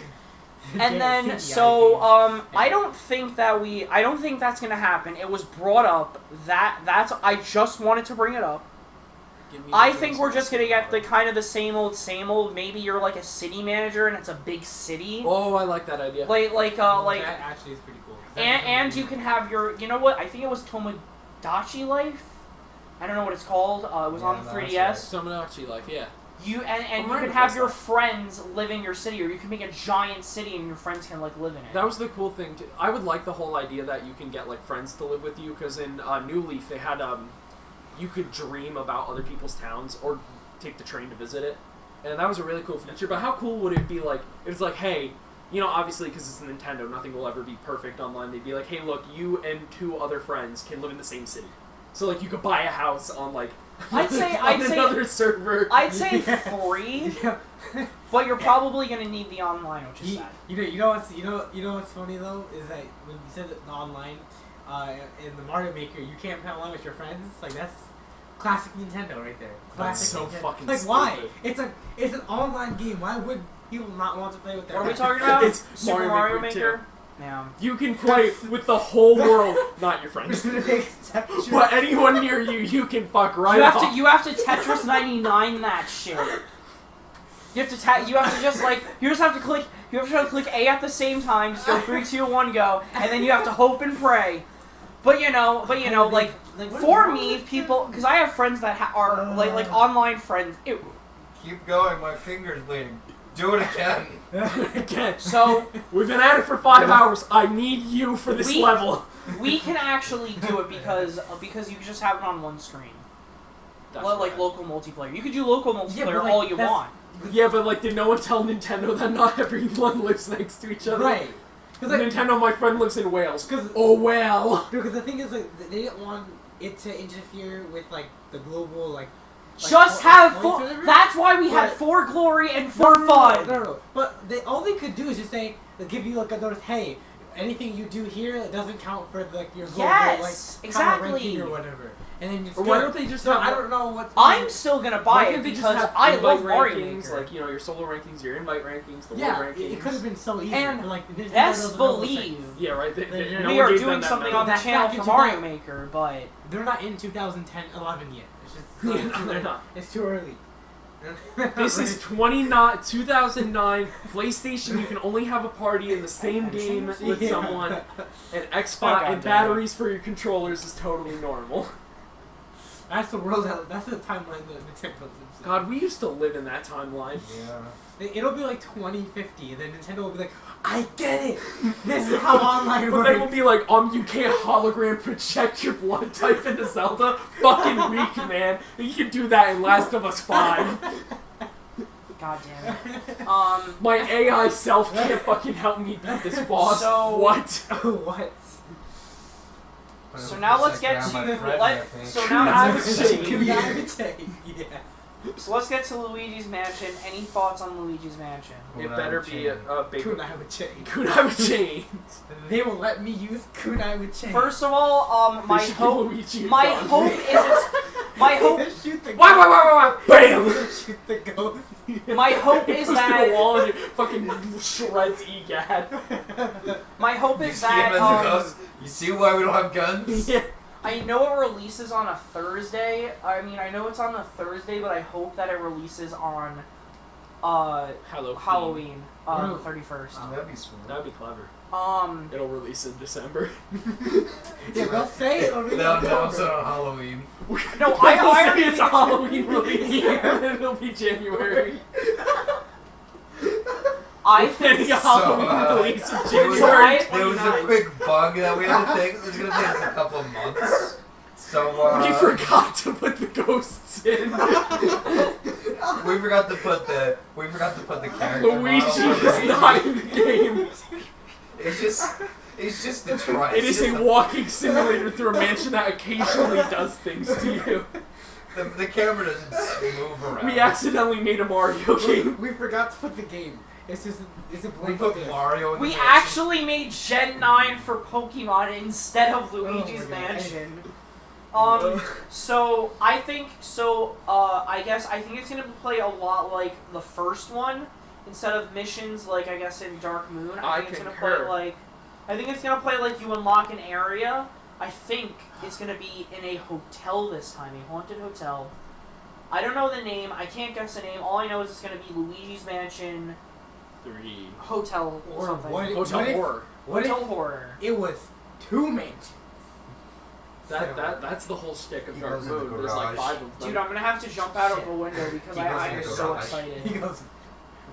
And Yeah, then, CDI so, game. I don't think that's gonna happen. It was brought up, that's, I just wanted to bring it up. Give me I the think Jones we're just gonna get the Story. kind of the same old, maybe you're like a city manager and it's a big city. Oh, I like that idea. Like, that actually is pretty cool. and you can have your, you know what, I think it was Tomodachi Life? I don't know what it's called, it was Yeah, on the no, 3DS. that's Tomodachi, like, yeah. You and Oh, you Mario can have Kart your stuff. friends live in your city, or you can make a giant city and your friends can like live in it. That was the cool thing. I would like the whole idea that you can get like friends to live with you, because in New Leaf they had you could dream about other people's towns or take the train to visit it, and that was a really cool feature. But how cool would it be like if it's like, hey, you know, obviously because it's Nintendo, nothing will ever be perfect online. They'd be like, hey, look, you and 2 other friends can live in the same city, so like you could buy a house on like I'd say another server. I'd say Yeah. 3, Yeah. but you're probably gonna need the online, which is sad. You know what's funny though is that when you said the online, in the Mario Maker you can't play online with your friends. Like that's classic Nintendo right there. Classic so Nintendo. fucking like why? stupid. It's an online game. Why would people not want to play with their What are we friends? talking about? It's Super Mario Mario Maker Maker? Yeah. You can play with the whole world, not your friends. Except But anyone near you, you can fuck right You have off. to Tetris 99 that shit. You have to just like you have to click A at the same time, just go 3, 2, 1, go, and then you have to hope and pray. But you know, like what for is me, wrong with people, because I have friends that are like online friends. Keep going, my finger's bleeding. Do it again. Again. So We've been at it for 5 hours. I need you for this We- level. we can actually do it because you just have it on one screen. Like local multiplayer. You could do local multiplayer all you want. Yeah, but like, did no one tell Nintendo that not everyone lives next to each other? Right. Like, Nintendo, my friend lives in Wales. Oh well. Because the thing is, like, they didn't want it to interfere with like the global Just have four. That's why we had for glory and for fun. No. But all they could do is just say, give you like a notice. Hey, anything you do here, it doesn't count for like your global exactly. ranking or whatever. And then or why don't they just? I don't know what. I'm still gonna buy it because I love Mario rankings, like your solo rankings, your invite rankings, the world rankings. It could have been so easy. And like, best believe. Yeah, right. We are doing something on the channel for Mario Maker, but they're not in 2010, 11 yet. It's just no, they're not. It's too early. This is 2009 PlayStation. You can only have a party in the same game with someone, and Xbox and batteries for your controllers is totally normal. That's the world. That's the timeline that Nintendo lives in. God, we used to live in that timeline. Yeah. It'll be like 2050, and then Nintendo will be like, I get it! This is how online works! But then we'll be like, you can't hologram project your blood type into Zelda? Fucking weak, man. You can do that in Last of Us 5. God damn it. My AI self can't fucking help me beat this boss. So, what? What? So now let's get to So let's get to Luigi's Mansion. Any thoughts on Luigi's Mansion? It better be a big kunai with chains. Kunai with chains. They will let me use kunai with chains. First of all, my hope is shoot the why? Bam! Shoot the ghost. My hope is goes that to the wall and it fucking shreds EGAD. My hope is that you see why we don't have guns? Yeah. I know it releases on a Thursday. I mean, I know it's on a Thursday, but I hope that it releases on Halloween, the 31st. Oh, that'd be smart. That'd be clever. It'll release in December. Yeah, they'll say it. They'll say it on Halloween. No, I already it's a Halloween release, and then it'll be January. I think a Halloween release in January. There was a quick bug that we had to fix. It's gonna take us a couple of months. So we forgot to put the ghosts in. we forgot to put the character Luigi model is not in the game. It's just the try. It is a walking simulator through a mansion that occasionally does things to you. The camera doesn't move around. We accidentally made a Mario game. We forgot to put the game. It's a we put Mario in We the actually made Gen 9 for Pokemon instead of Luigi's Mansion. So I think I think it's gonna play a lot like the first one instead of missions like I guess in Dark Moon. I think it's gonna play like you unlock an area. I think it's gonna be in a hotel this time, a haunted hotel. I don't know the name. I can't guess the name. All I know is it's gonna be Luigi's Mansion 3 Hotel or something. Hotel horror. It was 2 mansions. That's the whole shtick of Dark Moon. There's like 5 of them. Dude, I'm gonna have to jump out of a window because I'm so excited. He goes,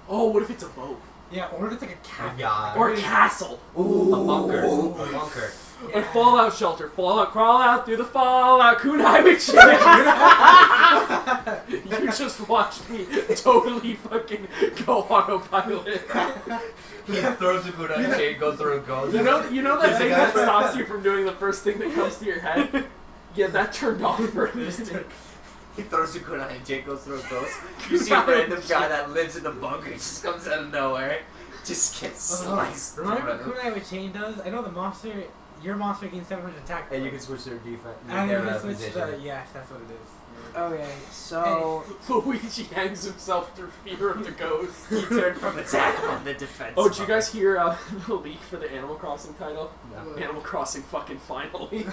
oh, what if it's a boat? Yeah, or if it's like a castle. Yeah. Or a castle. Ooh. A bunker. A bunker. Yeah. A fallout shelter. Fallout, crawl out through the fallout. Kunai with chains. You just watched me totally fucking go autopilot. He throws a kunai chain, goes through a ghost. You know that thing that stops you from doing the first thing that comes to your head? Yeah, that turned off for an instant. He throws a kunai chain, goes through a ghost. You see a random guy that lives in the bunker, just comes out of nowhere, just gets sliced. Remember what kunai with chain does? I know the monster. Your monster gains 700 attack. And you can switch their defense. And then you switch yes, that's what it is. Okay, so Luigi hangs himself through fear of the ghost. He turned from attack on the defense. Oh, did you guys hear the leak for the Animal Crossing title? No. Animal Crossing fucking finally.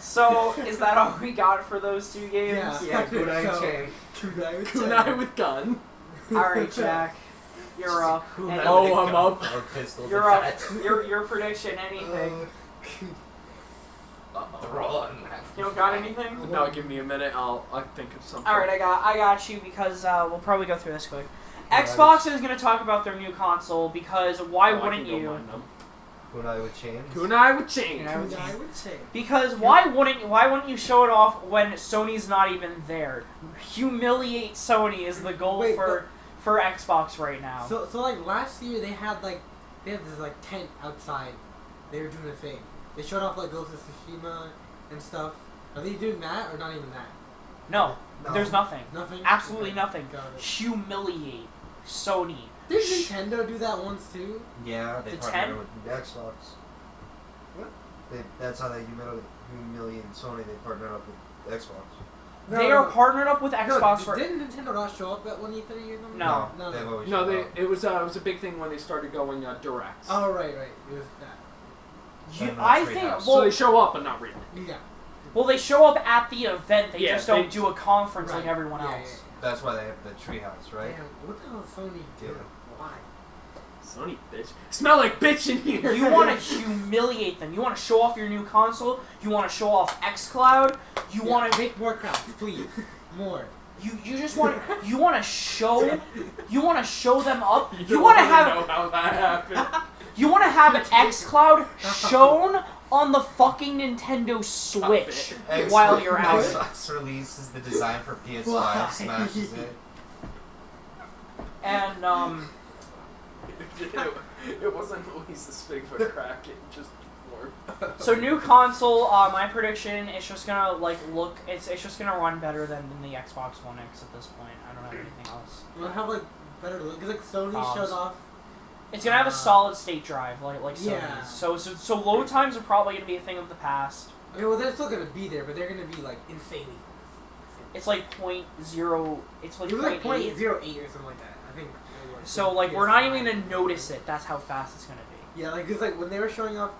So, is that all we got for those 2 games? Yeah, kunai chain. Kunai with gun. Alright, Jack. You're up. Oh, I'm up. You're up. Your prediction, anything. You don't got anything? No, give me a minute. I'll think of something. Alright, I got you because we'll probably go through this quick. Xbox is going to talk about their new console because why wouldn't you? Kunai with chains. Kunai with chains. Kunai with chains. Because why wouldn't you show it off when Sony's not even there? Humiliate Sony is the goal for Xbox right now. So like last year they had this like tent outside. They were doing a thing. They showed off like Ghost of Tsushima and stuff. Are they doing that or not even that? No, there's nothing. Nothing? Absolutely Okay. nothing. Got it. Humiliate Sony. Did Nintendo do that once too? Yeah, they The partnered 10? with Xbox. What? That's how they humiliate Sony. They partnered up with Xbox. They are partnered up with Xbox. Didn't Nintendo not show up at one E3 or something? No. They've always No, shown up. it was a big thing when they started going direct. Oh right. It was that. I think. Treehouse. So Well, they show up, but not really. Yeah. well, they show up at the event. They Yeah, just don't they- do a conference like Right. everyone Yeah, else. That's why they have the treehouse, right? Damn, what the hell is Sony doing? Yeah. Why? Sony bitch. Smell like bitch in here. You want to humiliate them. You want to show off your new console. You want to show off xCloud. You want to make more crowds, please. More. you just want you want to show them up. You don't want to wanna have know how that happened. you want to have an xCloud shown on the fucking Nintendo Switch while you're out. Xbox releases the design for PS5, Why? smashes it. And it wasn't Luis's big of a crack. It just worked. so new console. My prediction is just gonna it's just gonna run better than the Xbox One X at this point. I don't have anything else. We'll have like better look. Cause like Sony showed off. It's gonna have a solid state drive like Sony's. Yeah. So load times are probably gonna be a thing of the past. Okay, well they're still gonna be there, but they're gonna be like insanely fast. It's like 0.0. It's like It was like 0.8. 0.08 or something like that. I think. It was. So like we're not even gonna notice it. That's how fast it's gonna be. Yeah, like cause like when they were showing off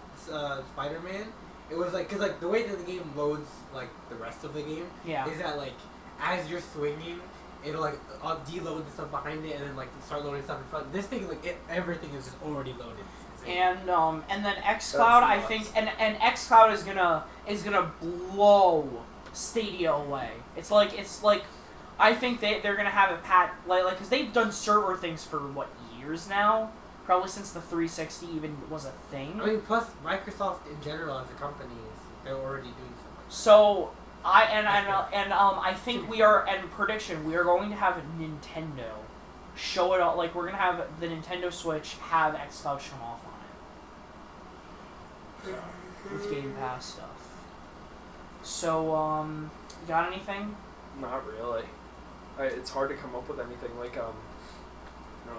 Spider-Man, it was like cause like the way that the game loads like the rest of the game Yeah. is that like as you're swinging, it'll like deload the stuff behind it and then like start loading stuff in front. This thing like everything is just already loaded. And then xCloud, I think, and xCloud is gonna blow Stadia away. It's like I think they're gonna have it like because they've done server things for what years now, probably since the 360 even was a thing. I mean, plus Microsoft in general as a company they're already doing something. So I think we are going to have Nintendo show it all. Like we're gonna have the Nintendo Switch have xCloud shown off on it with Game Pass stuff. So you got anything? Not really. It's hard to come up with anything like no,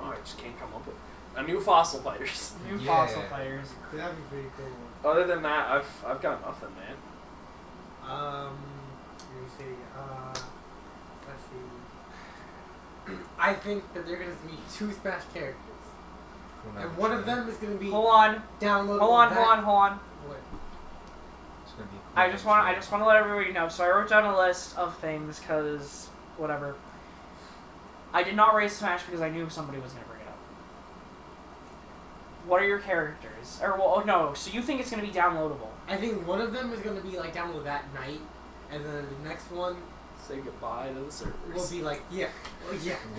I just can't come up with a new Fossil Fighters. New Yeah. Fossil Fighters. That'd be pretty cool. Other than that, I've got nothing, man. Let me see. Let's see. I think that they're gonna be 2 Smash characters, and one of them is gonna be Hold on. downloadable. Hold on. What? It's gonna be I just want to let everybody know. So I wrote down a list of things because whatever. I did not raise Smash because I knew somebody was gonna bring it up. What are your characters? Or well, no. So you think it's gonna be downloadable? I think one of them is gonna be like downloaded that night, and then the next one Say goodbye to the servers. will be like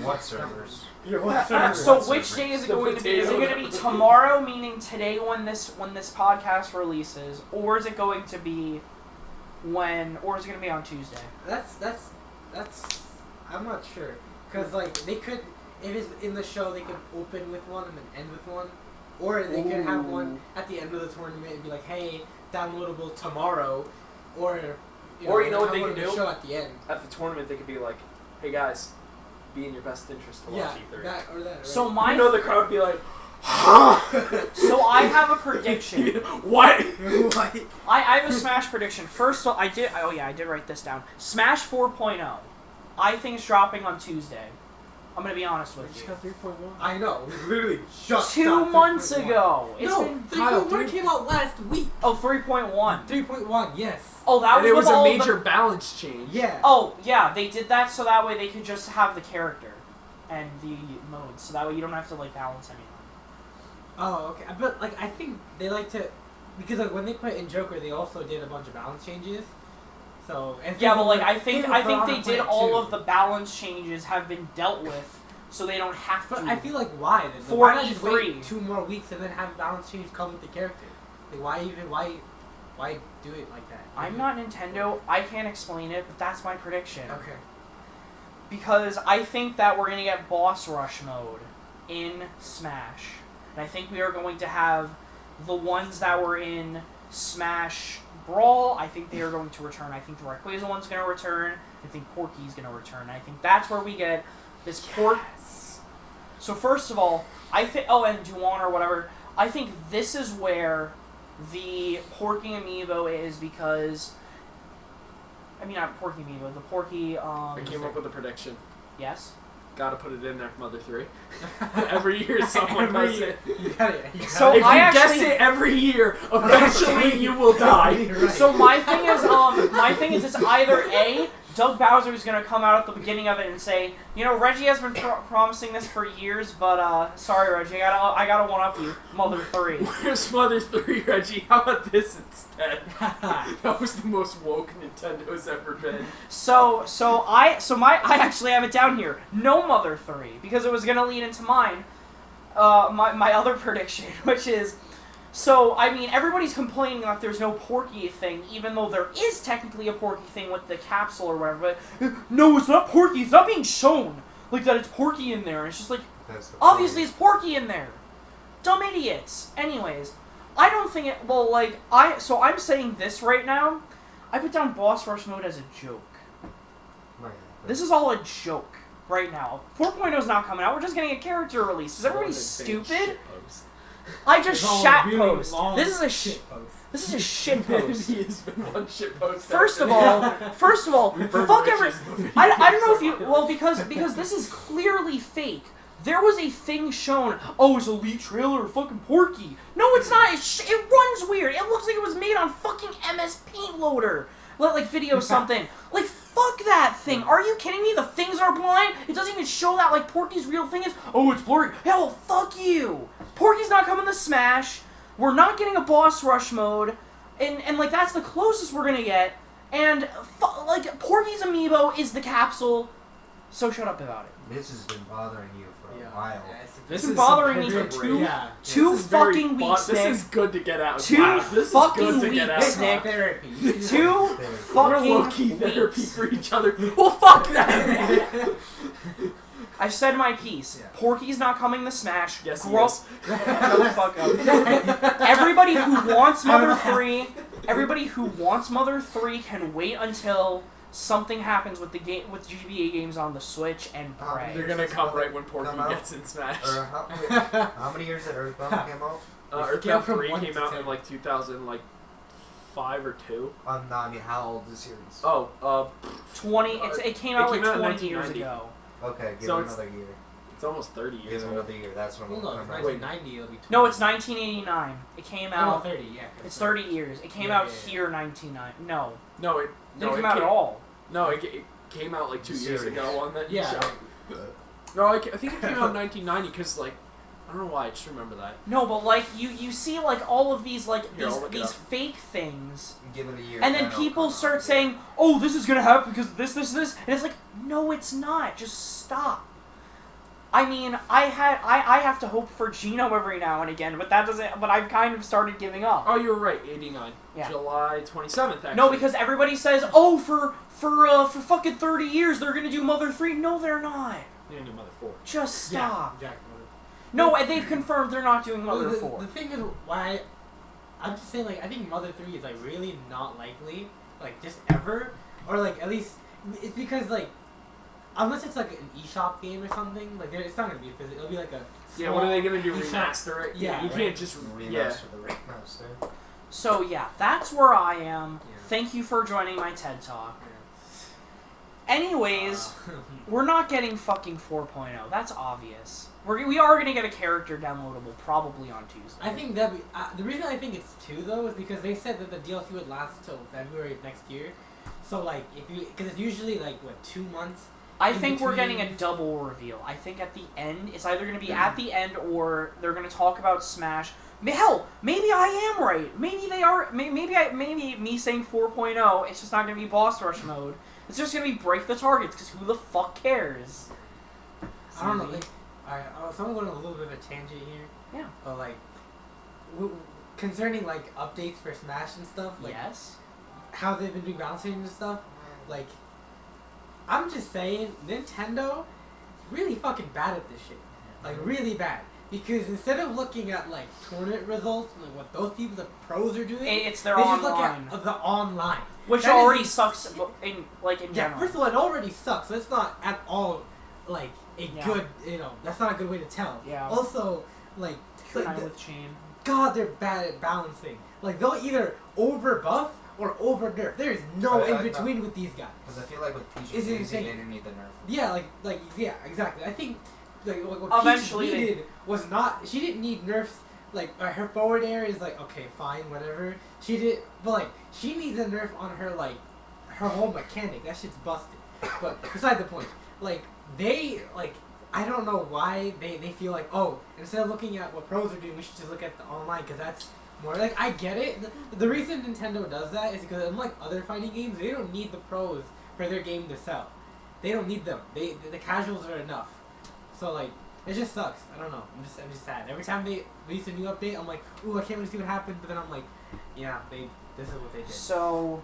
What servers? So What which servers? day is it The going to be? Is it potato. going to be tomorrow, meaning today when this podcast releases, or is it going to be or is it going to be on Tuesday? That's I'm not sure, cause like they could, if it's in the show they could open with one and then end with one, or they could have one at the end of the tournament and be like, hey, downloadable tomorrow, or you know what they have can one in the do? show at the end. At the tournament, they could be like, "Hey guys, be in your best interest to watch Yeah, E3." that or that. Right? So my the crowd would be like, so I have a prediction. "What?" What? I have a Smash prediction. First, I did write this down. Smash 4.0. I think it's dropping on Tuesday. I'm gonna be honest with you. 3.1. I know, literally just 2 got months 3.1. ago. It's No, been 3.1 came out last week. 3.1. 3.1, yes. Oh, that And it was with a all major the- balance change. Yeah. Oh, yeah, they did that so that way they could just have the character and the modes, so that way you don't have to balance anything. Oh, okay. But I think they like to, because when they put in Joker, they also did a bunch of balance changes. So Yeah, but I think they Piranha did Plant all 2. of the balance changes have been dealt with so they don't have to. But I feel like why? Then? For Why not just E3. wait 2 more weeks and then have balance change come with the character? Like, why do it like that? I'm not Nintendo. I can't explain it, but that's my prediction. Okay. Because I think that we're going to get boss rush mode in Smash. And I think we are going to have the ones that were in Smash Brawl. I think they are going to return. I think the Rayquaza one's going to return. I think Porky's going to return. And I think that's where we get this So first of all, I think... Oh, and Juwan or whatever. I think this is where the Porky amiibo is because... I mean, not Porky amiibo. The Porky... I came up with a prediction. Yes? Gotta put it in there, Mother 3. Every year someone does it. You got it. So If I you actually guess it every year, eventually you will die. Right. So my thing is, it's either A, Doug Bowser is gonna come out at the beginning of it and say, you know, Reggie has been promising this for years, but sorry, Reggie, I gotta one up you, Mother 3. Where's Mother 3, Reggie? How about this instead? That was the most woke Nintendo's ever been. I actually have it down here. No Mother 3, because it was gonna lead into mine. My other prediction, which is. So, I mean, everybody's complaining that there's no Porky thing, even though there is technically a Porky thing with the capsule or whatever, but no, it's not Porky, it's not being shown, like, that it's Porky in there, it's just like, obviously it's Porky in there. Dumb idiots. Anyways, I don't think it, well, like, so I'm saying this right now, I put down Boss Rush mode as a joke. This is all a joke right now. 4.0 is not coming out, we're just getting a character release. Is everybody stupid? I just shat post. This is a shit post. This is a shit post. He has been one shit post. First of all, fuck every. I don't know if you. Well, because this is clearly fake. There was a thing shown. Oh, it's a leaked trailer of fucking Porky. No, it's not. It runs weird. It looks like it was made on fucking MS Paint Loader. Like video something. Like fuck that thing. Are you kidding me? The things are blind. It doesn't even show that like Porky's real thing is. Oh, it's blurry. Hell, well, fuck you. Porky's not coming to Smash. We're not getting a boss rush mode, and like that's the closest we're gonna get. And like Porky's amiibo is the capsule. So shut up about it. This has been bothering you for a while. This is bothering me for two fucking weeks, Nick. This is good to get out. This fucking weeks, Nick. Therapy. 2 fucking low-key weeks. therapy for each other. Well, fuck that. I've said my piece. Yeah. Porky's not coming to Smash. Yes, he is. Shut the fuck up. Everybody who wants Mother 3, can wait until something happens with the game with GBA games on the Switch and pray. They're gonna come right when Porky gets in Smash. How many years did Earthbound came out? Earthbound 3 came out in like 2005 or 2. No, I mean, how old is the series? Oh, 20. It came out like 20 years ago. Okay, give it another year. It's almost 30 years. Give it another year. That's when Hold on, 1990 it'll be 20. No, it's 1989. It came out. 30, yeah. It's 30 years. It came out here 1990. No. It didn't come out at all. No, it came out like 2 years ago on that show. No, I think it came out in 1990 because like I don't know why, I just remember that. No, but like you see like all of these like these fake things. Give it a year. And then people start saying, "Oh, this is gonna happen because this," and it's like, no, it's not. Just stop. I mean, I have to hope for Geno every now and again, but that doesn't. But I've kind of started giving up. Oh, you were right. 89. Yeah. July 27th. Actually. No, because everybody says, "Oh, for fucking 30 years they're gonna do Mother 3." No, they're not. They're gonna do Mother 4. Just stop. Yeah, no, they've confirmed they're not doing Mother 4. The thing is, why I'm just saying, like, I think Mother 3 is like really not likely, like just ever, or like at least it's because like. Unless it's like an eShop game or something, like it's not gonna be physical. It'll be like a yeah. What are they gonna do? eShop. Remaster it? Yeah, you can't just remaster the remaster. So yeah, that's where I am. Yeah. Thank you for joining my TED Talk. Anyways, we're not getting fucking 4.0. That's obvious. We are gonna get a character downloadable probably on Tuesday. I think that the reason I think it's 2 though is because they said that the DLC would last till February of next year. So like because it's usually like what 2 months. I think we're getting a double reveal. I think at the end, it's either going to be at the end or they're going to talk about Smash. Hell, maybe I am right. Maybe they are. Maybe me saying 4.0, it's just not going to be boss rush mode. It's just going to be break the targets because who the fuck cares? I don't know. Like, alright, so I'm going on a little bit of a tangent here. Yeah. But like, concerning like updates for Smash and stuff. Like, yes. How they've been doing balancing and stuff. Like, I'm just saying, Nintendo really fucking bad at this shit. Like, really bad. Because instead of looking at like tournament results and like what those people, the pros, are doing, it's their they online. just look at the online, which that already sucks in yeah, general. first of all, it already sucks. So it's not at all like a good, that's not a good way to tell. Yeah. Also, like with chain. God, they're bad at balancing. Like they'll either over buff or over nerf. There is no in between with these guys. Because I feel like with Peach Is it Daisy, insane? they didn't need the nerf. Yeah, yeah, exactly. I think like what Eventually Peach needed was not. She didn't need nerfs. Like her forward air is like okay, fine, whatever. She did, but like she needs a nerf on her like her whole mechanic. That shit's busted. But beside the point, like they like I don't know why they feel like instead of looking at what pros are doing, we should just look at the online because that's more like I get it. The reason Nintendo does that is because unlike other fighting games, they don't need the pros for their game to sell. They don't need them. The casuals are enough. So like it just sucks. I don't know. I'm just sad. Every time they release a new update, I'm like, ooh, I can't wait to see what happens. But then I'm like, yeah, this is what they did. So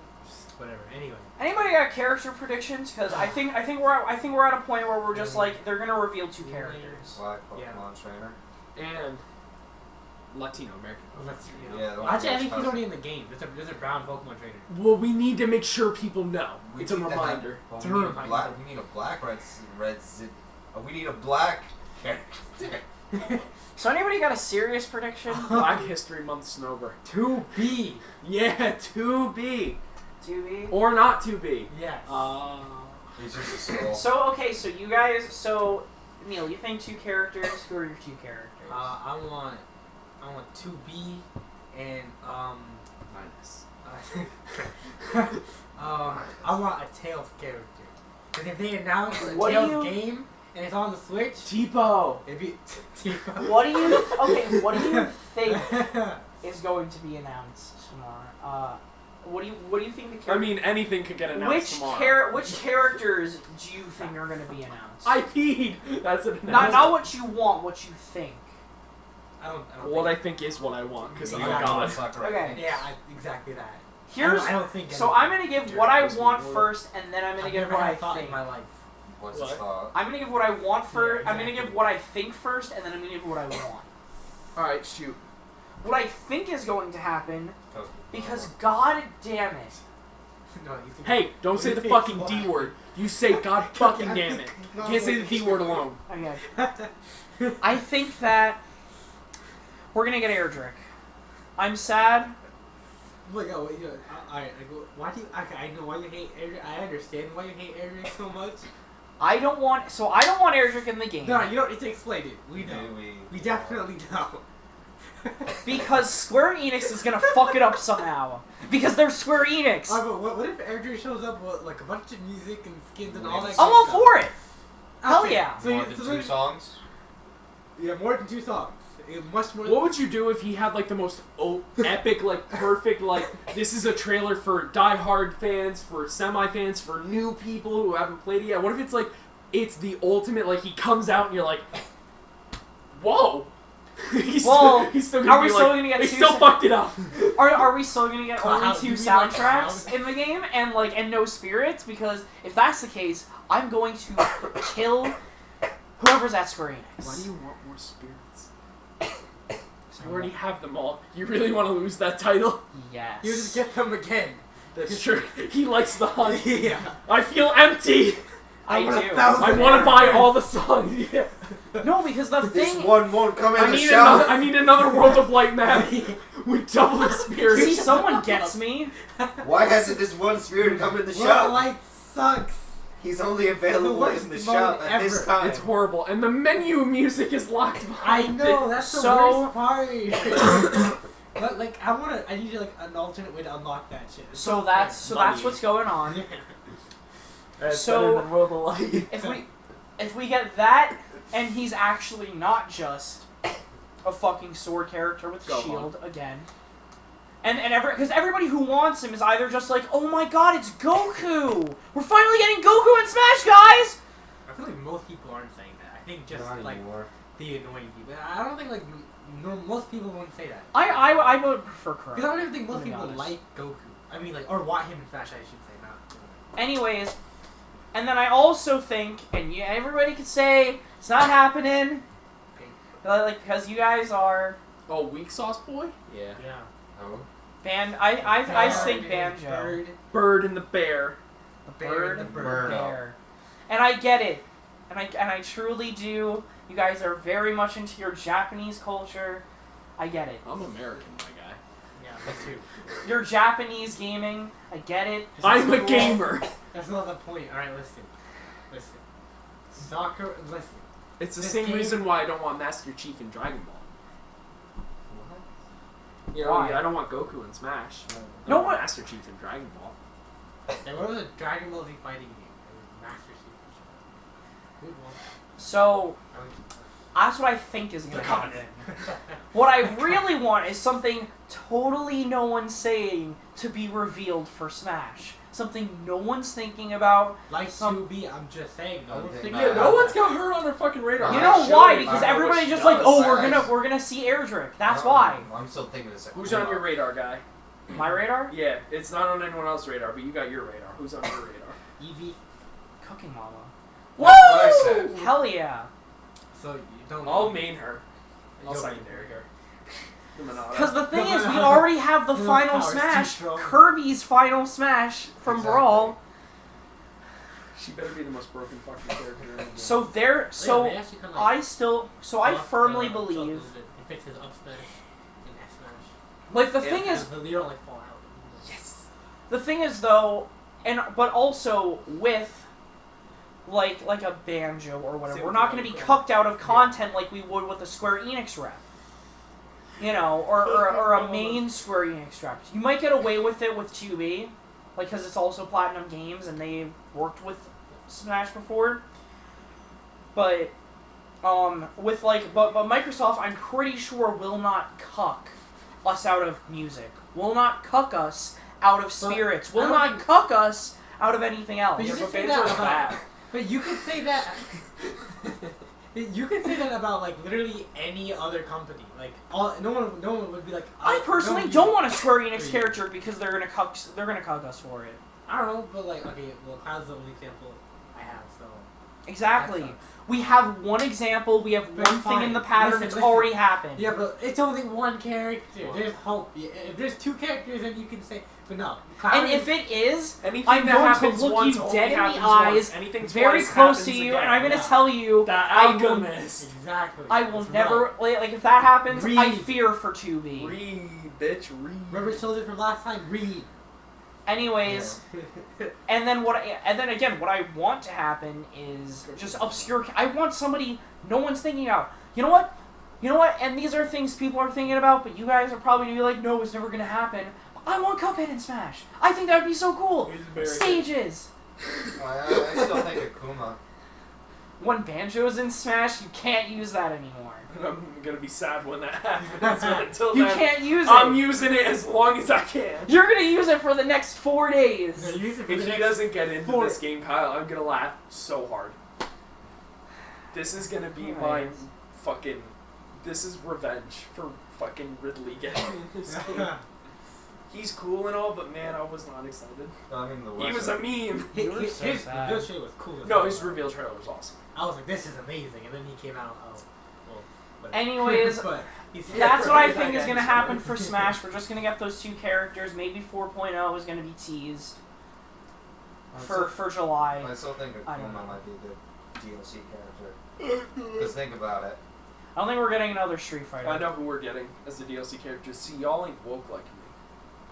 whatever. Anyway. Anybody got character predictions? Because I think we're at a point where we're just like they're gonna reveal 2 characters. Black Pokemon trainer. And Latino American. Actually, I think he's already in the game. There's a brown Pokemon trainer. Well, we need to make sure people know. It's a reminder. We need a black we need a black character. So anybody got a serious prediction? Black History Month's over. 2B. Yeah, 2B. 2B? Or not 2B. Yes. He's just a skull. So you guys, Neil, you think 2 characters? Who are your 2 characters? I want 2B and Minus. I want a Tails character. Because if they announce a What Tails game and it's on the Switch, Tipo. it'd be Tipo. What do you think is going to be announced tomorrow? What do you think the character? I mean, anything could get announced tomorrow. Which characters do you think are going to be announced? I peed. That's an announcement. Not what you want. What you think. I don't what I think is what I want because I'm Exactly. God. Okay. Yeah, exactly that. Here's I don't think. so I'm gonna give what I want first, and then I'm gonna give what I thought think. in my life. What's his thought? I'm gonna give what I want first. Yeah, I'm gonna give what I think first, and then I'm gonna give what I want. All right, shoot. What I think is going to happen, because God damn it. No, Hey, don't say the fucking D word. You say God fucking damn it. You can't say the D word alone. Okay. I think that we're gonna get Erdrick. I'm sad. Alright, why do you? Okay, I know why you hate Erdrick. I understand why you hate Erdrick so much. I don't want Erdrick in the game. No, you don't need to explain it. We know. We definitely know. Because Square Enix is gonna fuck it up somehow. Because they're Square Enix. But what if Erdrick shows up with like a bunch of music and skins and all that? I'm all for it. Hell yeah. More than 2 songs? Yeah, more than 2 songs. Much more. What would you do if he had like the most epic, like perfect, like this is a trailer for die-hard fans, for semi-fans, for new people who haven't played it yet? What if it's like it's the ultimate, like he comes out and you're like, whoa. he's still gonna be still gonna get they still fucked it up. Are we still gonna get only 2 soundtracks in the game and no spirits? Because if that's the case, I'm going to kill whoever's at Square Enix. Why do you want more spirits? You already have them all. You really want to lose that title? Yes. You just get them again. That's true. He likes the hunt. Yeah. I feel empty. I do. I want to buy all the songs. Yeah. No, because the This thing. one won't come in the shop. I need another World of Light map with double the spirits. See, someone gets me. Why hasn't this one spirit come in the World shop? Light sucks. He's only available in the shop at this time. It's horrible, and the menu music is locked behind I know, that's the worst part. But I need an alternate way to unlock that shit. So that's what's going on. So World of Light. if we get that, and he's actually not just a fucking sword character with a shield again, and because everybody who wants him is either just like, oh my god, it's Goku! We're finally getting Goku in Smash, guys! I feel like most people aren't saying that. I think just Not like anymore. the annoying people. I don't think like most people wouldn't say that. I would prefer Kurama. Because I don't even think most to be people honest. like Goku. I mean, like, or want him in Smash, I should say, not. Anyways, and then I also think, and everybody could say it's not happening, like because you guys are Oh, Weak Sauce Boy? Yeah. Yeah. Oh. I think Banjo, Bird and the Bear. A bird and the bird. Bear, and I get it, and I truly do. You guys are very much into your Japanese culture. I get it. I'm American, my guy. Yeah, me too. Your Japanese gaming. I get it. I'm a cool. gamer. That's not the point. Alright, listen. Soccer, listen. It's the This same game- reason why I don't want Master Chief in Dragon Ball. What? You know, Why? I don't want Goku in Smash. I No want one- Master Chief in Dragon Ball. And what was a Dragon Ball Z fighting game? It was Master Chief. Who won? So I would- that's what I think is The gonna happen. Covenant. What I really want is something totally no one's saying to be revealed for Smash. Something no one's thinking about. Like Some- 2B, I'm just saying. No I'm one's thinking thinking Yeah, about no one's got her on their fucking radar. You I know should- why? I Because know what everybody's she just like, does. oh, Smash. we're gonna see Airdrick. That's No, why. I'm still thinking this. Who's on your radar, guy? My radar? Yeah, it's not on anyone else's radar, but you got your radar. Who's on your radar? Eevee. Cooking Mama. That's what I said. Hell yeah. So you don't I'll main her. I'll You'll secondary her. The Monado. Because the thing is, we already have the No final power's too Smash, strong. Kirby's final Smash from Exactly. Brawl. She better be the most broken fucking character in the game. So there, so they actually kinda, I firmly buff believe, It fixes up smash and F smash. like the Yeah, thing is, You don't like fall out. yes. the thing is though, but also with like a Banjo or whatever, we're not going to be cucked out of content like we would with a Square Enix rep. You know, or a main Square Enix rep. You might get away with it with 2B, like because it's also Platinum Games and they worked with Smash before. But with but Microsoft, I'm pretty sure will not cuck us out of music. Will not cuck us out of spirits. Will I don't not cuck us out of anything else. But you Yeah, can but say Banjo's that bad. about. But you can say that. You can say that about like literally any other company. Like no one would be like. I personally no, don't want a Square Enix Yeah. character because they're gonna cuck us for it. I don't know, but like okay, well, Cloud's the only example I have. So Exactly. that sucks. We have one example. We have But one thing in fine. the pattern. Listen, it's listen. already happened. Yeah, but it's only one character. There's hope. If there's two characters, then you can say. But no. Cloud And is- if it is, Anything I'm that going to happens look once you only dead in the happens eyes, once. Anything very twice close to happens you, again. and I'm going to Yeah. tell you, The I will, Alchemist. exactly. I will That's never, right. like if that happens, I Read. fear for 2B. Read, bitch, read. Remember Soldier from last time? Read. Anyways, and then what I want to happen is just obscure. I want somebody no one's thinking about. You know what? And these are things people are thinking about, but you guys are probably gonna be like, no, it's never gonna happen. I want Cuphead in Smash. I think that would be so cool. Stages. I still think of Kuma. When Banjo's in Smash, you can't use that anymore. And I'm gonna be sad when that happens. But until You then, can't use I'm it. using it as long as I can. You're gonna use it for the next 4 days. If he doesn't get into this game, Kyle, I'm gonna laugh so hard. This is gonna be my fucking. This is revenge for fucking Ridley getting in this game. He's cool and all, but man, I was not excited. I mean, the He was a meme. You were His so sad. reveal trailer was cool. as No, hell. his reveal trailer was awesome. I was like, this is amazing, and then he came out. Oh, well. whatever. Anyways, but he's that's what I think is gonna happen for Smash. We're just gonna get those two characters. Maybe 4.0 is gonna be teased for July. I still think I don't Akuma know. might be a good DLC character. Because think about it. I don't think we're getting another Street Fighter. I know who we're getting as the DLC characters. See, y'all ain't woke like me.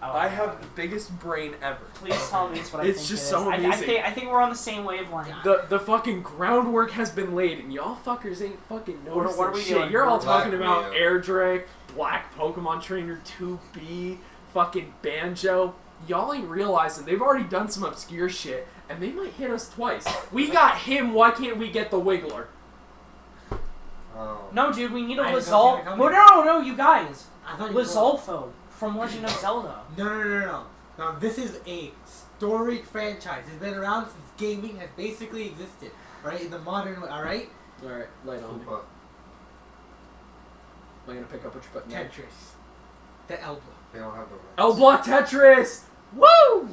Oh, I have the biggest brain ever. Please tell me it's what I It's think just it is. so amazing. I think we're on the same wavelength. The fucking groundwork has been laid, and y'all fuckers ain't fucking noticing what are we shit. doing? You're all Black talking about Widow. Airdrick, Black Pokemon Trainer 2B, fucking Banjo. Y'all ain't realizing they've already done some obscure shit, and they might hit us twice. We got him, why can't we get the Wiggler? Oh. No, dude, we need a I didn't know Lizal. if you were No, you guys. I thought you were- Lizalfo from Legend of Zelda. No. Now this is a storied franchise. It's been around since gaming has basically existed, right? In the modern, all right. Alright, light on me. Koopa. Am I gonna pick up what you're putting down? Tetris. The L block. They don't have the rights. L block Tetris! Woo!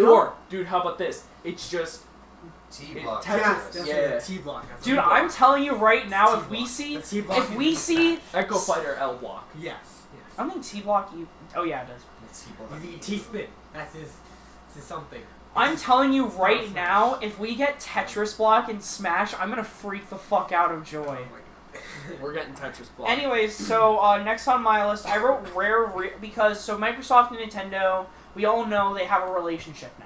Or, dude, how about this? It's just T-block. Tetris. Yes, that's Yeah. what the T block. That's Dude, what I'm telling you right now, if we T-block. see, The T-block if is we the see, Echo Fighter L block. Yes. I don't think T block. Oh yeah, it does. It's T-block. Yes. T spin. That's his something. I'm telling you right now, if we get Tetris block in Smash, I'm gonna freak the fuck out of joy. We're getting Tetris block. Anyways, so next on my list, I wrote because Microsoft and Nintendo, we all know they have a relationship now.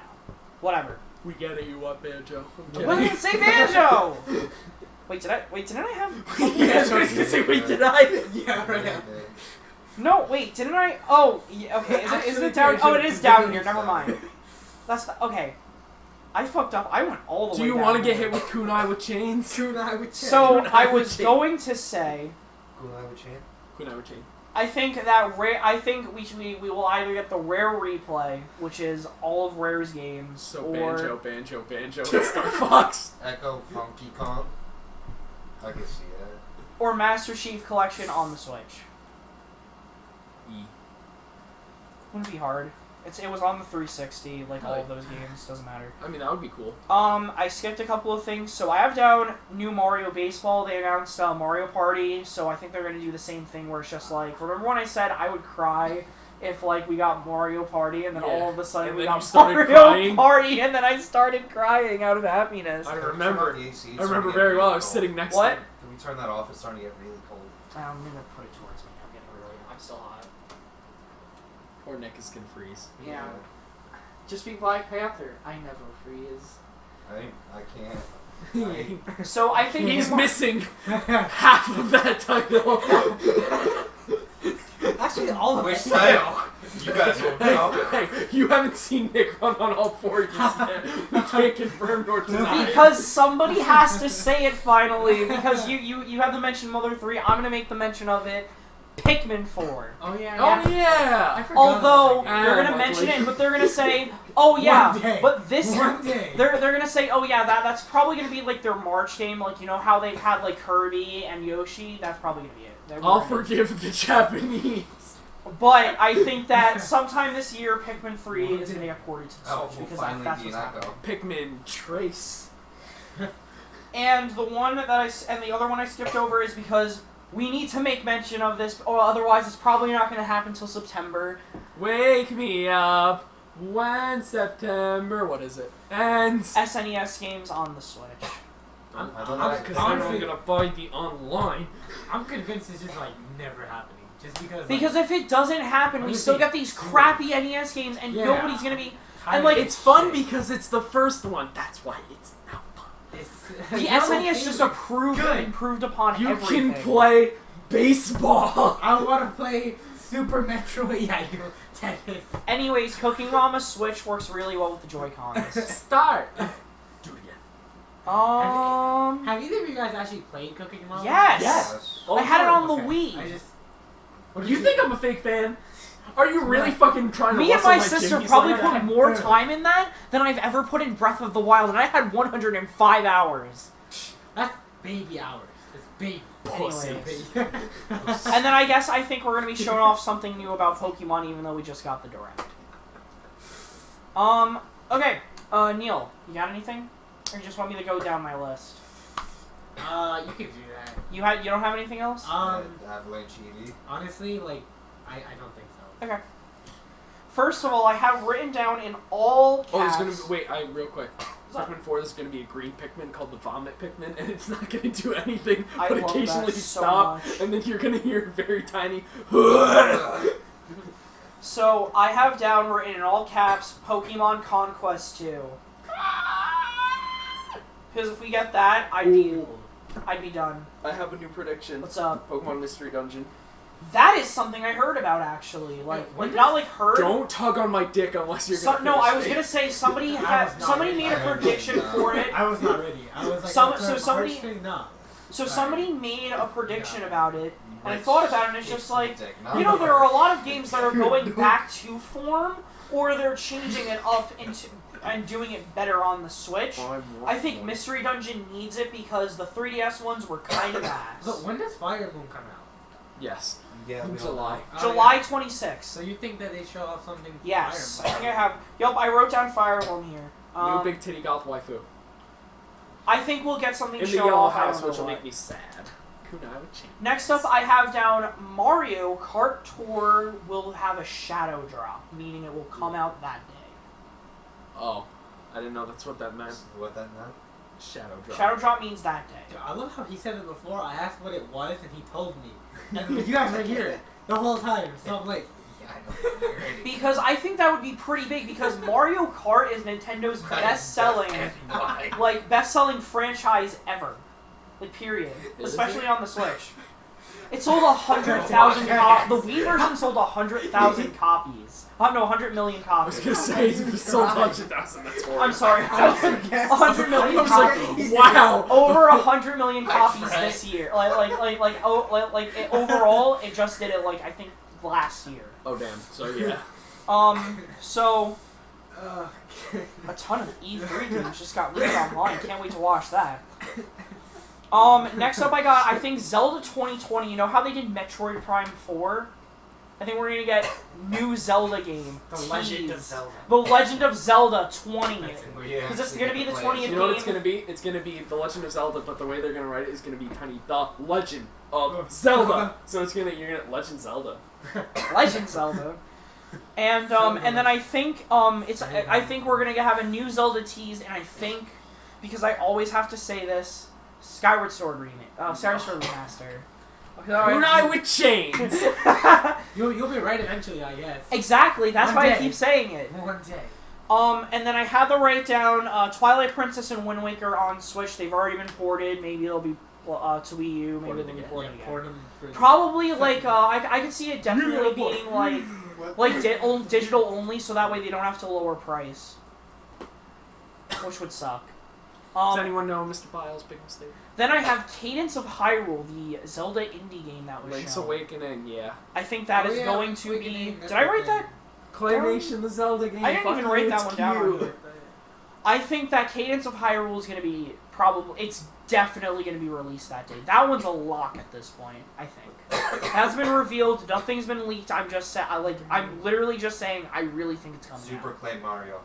Whatever. We get it, you want Banjo. What did it say, Banjo? Wait, didn't I have? Yes, I was gonna say, wait, did I? Yeah, right. No, wait, didn't I? Oh, yeah, okay. Isn't Actually, it down? Banjo Oh, it is is down really here. Never mind. That's okay. I fucked up. I went all the Do way you down. want to get hit with kunai with chains? Kunai with chain. So Kunai I with was chain. going to say, Kunai with chain? Kunai with chain. I think that I think we will either get the Rare replay, which is all of Rare's games, So or Banjo, and Star Fox. Echo Funky Kong. I can see that. or Master Chief Collection on the Switch. E. Wouldn't be hard. It was on the 360, like all Right. of those games. Doesn't matter. I mean, that would be cool. I skipped a couple of things. So I have down new Mario Baseball. They announced Mario Party, so I think they're going to do the same thing where it's just like, remember when I said I would cry if like we got Mario Party and then Yeah. all of a sudden And we then got you started Mario crying? Party and then I started crying out of happiness. I Turn remember. off the AC, it's I remember starting to get very well. I really was cold. sitting next What? to him. Can we turn that off? It's starting to get really cold. I'm going to put it towards me. I'm getting really, I'm still hot. Poor Nick is gonna freeze. Yeah. Just be Black Panther. I never freeze. I can't. So I think He's new missing half of that title. Actually, all of Which it. title? You guys will know. Hey, you haven't seen Nick run on all four just yet. We can't confirm nor deny. Because somebody has to say it finally. Because you have to mention Mother 3. I'm going to make the mention of it. Pikmin 4. Oh yeah. Oh I yeah! forgot Although about that they're Ah, gonna mention luckily. it, but they're gonna say, "Oh yeah," One day. but this One day. they're gonna say, "Oh yeah, that's probably gonna be like their March game, like you know how they've had like Kirby and Yoshi. That's probably gonna be it." I'll forgive the Japanese. But I think that sometime this year, Pikmin 3 is gonna get ported to the Oh, Switch we'll because finally that's be what's an happening. Echo. Pikmin Trace. And the one that and the other one I skipped over is because we need to make mention of this, or otherwise it's probably not gonna happen until September. Wake me up when September. What is it? Ends. SNES games on the Switch. I'm, I don't I'm, like- because I'm honestly, gonna buy the online. I'm convinced it's just like never happening. Just because. Because if it doesn't happen, we Honestly, still got these crappy NES games, and Yeah. nobody's gonna be. Like, and, like, It's fun because it's the first one. That's why it's not fun. The SNES just improved upon You everything. can play baseball. I want to play Super Metroid. Yeah, you know, tennis. Anyways, Cooking Mama Switch works really well with the Joy-Cons. Start. Do it again. Have either of you guys actually played Cooking Mama? Yes. Yes. I had it on the Okay. Wii. I just. You think I'm a fake fan? Are you really fucking trying to Me and rustle my my sister jimmies probably like put that? more time in that than I've ever put in Breath of the Wild, and I had 105 hours. That's baby hours. It's baby. Pussy. Anyways. Baby. And then I think we're gonna be showing off something new about Pokemon, even though we just got the Direct. Okay. Neil, you got anything? Or you just want me to go down my list? You could do that. You don't have anything else? Avalanche ED. Honestly, like, I don't think so. Okay. First of all, I have written down in all caps. Oh, there's gonna be, wait, real quick. Pikmin 4, there's gonna be a green Pikmin called the Vomit Pikmin, and it's not gonna do anything I but love occasionally that so stop, much. and then you're gonna hear very tiny. So I have down written in all caps Pokemon Conquest 2. Because if we get that, I'd be done. I have a new prediction. What's up? Pokemon Mystery Dungeon. That is something I heard about actually. Like not like heard. Don't tug on my dick unless you're gonna No, I was finish gonna it. say somebody made a prediction for it. I was not ready. I was like, no. So Sorry. somebody made a prediction about it, and I Which thought about it, and it's just like, dick, you know, there are a lot of games that are going back to form, or they're changing it up into. and doing it better on the Switch. I think Mystery Dungeon needs it because the 3DS ones were kind of ass. So when does Fire Emblem come out? Yes. Yeah, In July. July 26th. So you think that they show off something? Yes, I Fire think I have. Yup, I wrote down Fire Emblem here. New big titty goth waifu. I think we'll get something In the shown Yellow off. House, which will make me sad. Kunai would change. Next up, I have down Mario Kart Tour will have a shadow drop, meaning it will come out that day. Oh, I didn't know that's what that meant. What that meant? Shadow drop. Shadow drop means that day. Dude, I love how he said it before. I asked what it was, and he told me. And you guys didn't hear it the whole time, so I'm like... Yeah, I know. Because I think that would be pretty big, because Mario Kart is Nintendo's best-selling, best-selling franchise ever. Like, period. Especially on the Switch. It sold 100,000 copies. The Wii version sold 100,000 copies. No, 100 million I copies. was gonna say, if it sold 100,000, that's horrible. I'm sorry. 100 million copies. Wow! Over 100 million copies this year. Overall, it just did it, I think, last year. Oh, damn. So, yeah. So... a ton of E3 games just got leaked online. Can't wait to watch that. Next up I think Zelda 2020. You know how they did Metroid Prime 4? I think we're gonna get new Zelda game. The Legend of Zelda. The Legend of Zelda 20. Because this is gonna be the 20th game. You know what it's gonna be? It's gonna be The Legend of Zelda, but the way they're gonna write it is gonna be tiny The Legend of Zelda. So you're gonna Legend Zelda. Legend Zelda. And then I think I think we're gonna have a new Zelda tease, and I think, because I always have to say this, Skyward Sword remake, Skyward Sword remaster. Kunai with chains. You'll be right eventually, I guess. Exactly. That's One why day. I keep saying it. One day. And then I had to write down Twilight Princess and Wind Waker on Switch. They've already been ported. Maybe they'll be to Wii U. Maybe they'll be ported again. Probably I could see it definitely being digital only, so that way they don't have to lower price, which would suck. Does anyone know Mr. Biles' big mistake? Then I have Cadence of Hyrule, the Zelda indie game that was Link's shown. Awakening, yeah. I think that is going to be... Did I write that? Claymation, the Zelda game. I didn't even write that one down. I think that Cadence of Hyrule is going to be it's definitely going to be released that day. That one's a lock at this point, I think. It has been revealed. Nothing's been leaked. I'm literally just saying I really think it's coming Super out. Clay Mario.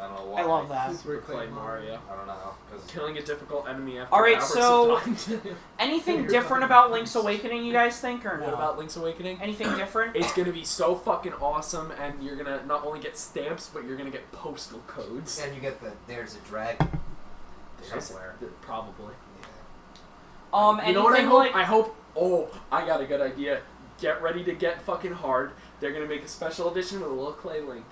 I don't know why. I love that. Super Clay Mario. I don't know. Killing a difficult enemy after Alright, hours so of time. anything different about Link's Awakening, you guys think, or no? What about Link's Awakening? Anything different? It's gonna be so fucking awesome, and you're gonna not only get stamps, but you're gonna get postal codes. And you get there's a dragon somewhere. Probably. Yeah. You know what I anything hope? I hope. Oh, I got a good idea. Get ready to get fucking hard. They're gonna make a special edition with a little clay Link.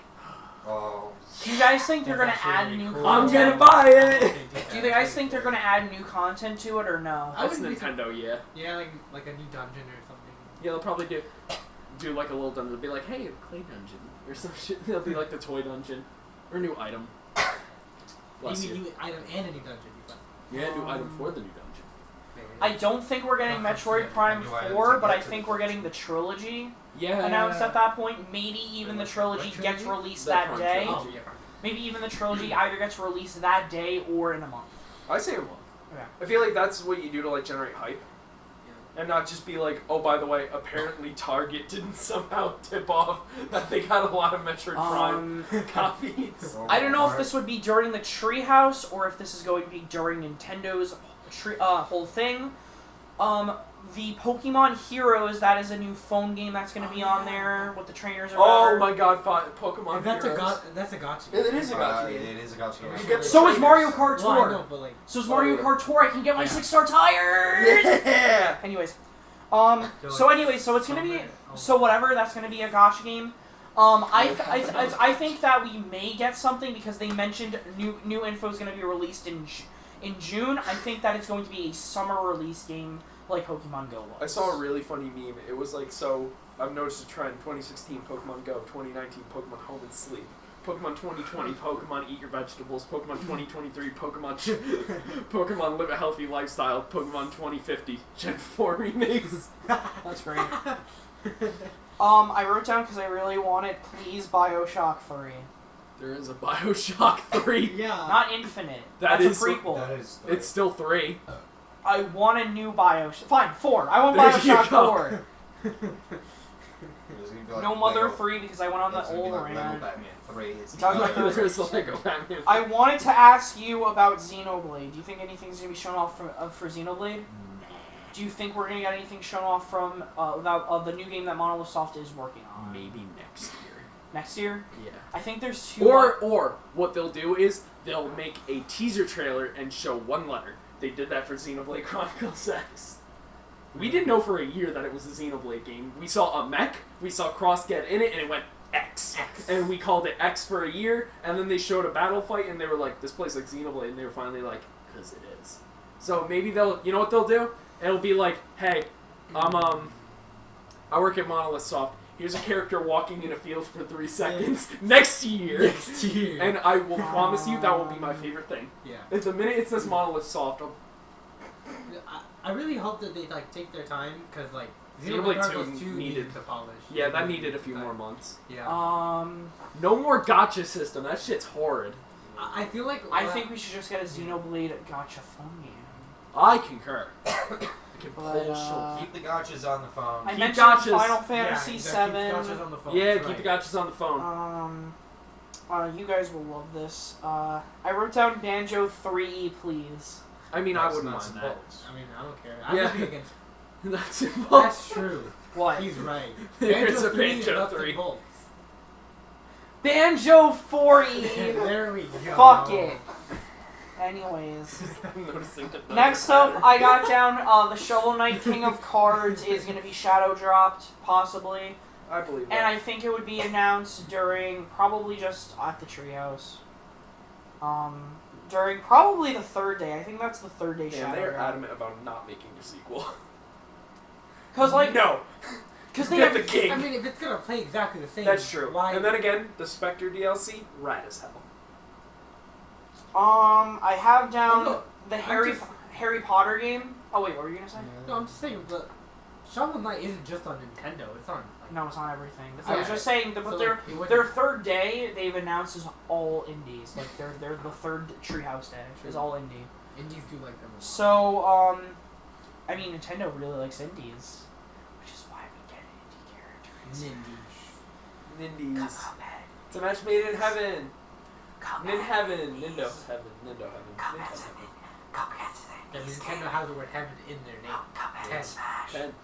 Oh. Do you guys think they're gonna add new I'm content? gonna buy it. Do you guys think they're gonna add new content to it or no? That's Nintendo, yeah. Yeah, like a new dungeon or something. Yeah, they'll probably do like a little dungeon. They'll be like, hey, clay dungeon or some shit. They'll be like the toy dungeon or new item. Bless You you. mean new item and a new dungeon? Yeah, new item for the new dungeon. I don't think we're getting Metroid Prime 4, but I think we're getting the trilogy announced at that point. Maybe even the trilogy gets released that day. Oh, yeah. Maybe even the trilogy either gets released that day or in a month. I say a month. Okay. I feel like that's what you do to generate hype. And not just be like, oh, by the way, apparently Target didn't somehow tip off that they got a lot of Metroid Prime copies. I don't know if this would be during the Treehouse or if this is going to be during Nintendo's whole thing. The Pokemon Heroes, that is a new phone game that's going to be on there with the trainers or Oh whatever. my god, Pokemon That's Heroes. that's a gotcha. It is a gotcha game. It is a gotcha game. You get the So is trainers. Mario Kart Well, I Tour. know, but So is Mario Kart Tour. I can get my 6-star tires. Yeah! Anyways, so it's gonna be whatever. That's gonna be a gotcha game. I think that we may get something because they mentioned new info is gonna be released in June. I think that it's going to be a summer release game like Pokemon Go was. I saw a really funny meme. It was like, so I've noticed a trend. 2016 Pokemon Go, 2019 Pokemon Home and Sleep, Pokemon 2020 Pokemon Eat Your Vegetables, Pokemon 2023 Pokemon Live a Healthy Lifestyle, Pokemon 2050 Gen 4 remakes. That's great. I wrote down because I really want it. Please, BioShock 3. There is a Bioshock 3. Yeah. Not Infinite. That That's is- a prequel. That is. It's still 3. I want a new Bioshock. Fine, 4. I want There you Bioshock go. 4. There's gonna be like No Mother Lego- 3 because I went on the there's gonna be old like Lego rant. Batman 3. It's Talking about those- There's the Lego Batman. I wanted to ask you about Xenoblade. Do you think anything's going to be shown off for Xenoblade? Do you think we're going to get anything shown off from the new game that Monolith Soft is working on? Maybe next year. Next year? Yeah. I think there's 2... Or what they'll do is they'll make a teaser trailer and show one letter. They did that for Xenoblade Chronicles X. We didn't know for a year that it was a Xenoblade game. We saw a mech, we saw Cross get in it, and it went X. And we called it X for a year, and then they showed a battle fight, and they were like, this plays like Xenoblade, and they were finally like, because it is. So maybe they'll, you know what they'll do? It'll be like, hey, I work at Monolith Soft. Here's a character walking in a field for 3 seconds next year. Next year. And I will promise you that will be my favorite thing. Yeah. At the minute it says Monolith Soft, I really hope that they like take their time because like Xenoblade 2 Chronicles 2 needed- needed to polish. yeah, that needed a few more months. Yeah. No more gotcha system. That shit's horrid. I feel like I think we should just get a Xenoblade Gacha phone game. I concur. I can But, pull shoulders. Keep the gotchas on the phone. I Keep mentioned gotchas. Final Fantasy yeah, VII. Gotchas on the phone. Yeah, That's keep the right. gotchas on the phone. You guys will love this. I wrote down Banjo 3E, please. I mean, I That's wouldn't nuts mind and that. bolts. I mean, I don't care. I'm Yeah. nothing against. That's it. That's true. What? He's right. There's a 3 is Banjo nuts and 3. bolts. Banjo 4E! There we go. Fuck it. Anyways. I'm noticing that Next up, I got down the Shovel Knight King of Cards is going to be shadow dropped, possibly. I believe And that. I think it would be announced during, probably just at the Treehouse. During probably the 3rd day. I think that's the 3rd day Yeah, shadow they're drop. adamant about not making a sequel. Because, like, no. because they Get have the king. I mean, if it's gonna play exactly the same, That's true. Why? And then again, the Spectre DLC, rad as hell. I have down Look, the I'm Harry Potter game. Oh wait, what were you gonna say? no, I'm just saying the Shovel Knight isn't just on Nintendo. It's on. Like, No, it's not everything. It's I was not- just saying that, but so, their like, it wouldn't- their 3rd day they've announced is all indies. Like they're the 3rd Treehouse day is all indie. Indies do like them. A lot. So I mean Nintendo really likes indies, which is why we get an indie character. Nindies. Nindies. Cuphead. It's a match made in heaven. Cuphead. Nin heaven. please. Nindo heaven. Nindo heaven. Cuphead's Nin heaven. Cuphead's Yeah, Nintendo has the word heaven in their name. Cuphead Ten. Smash. 10.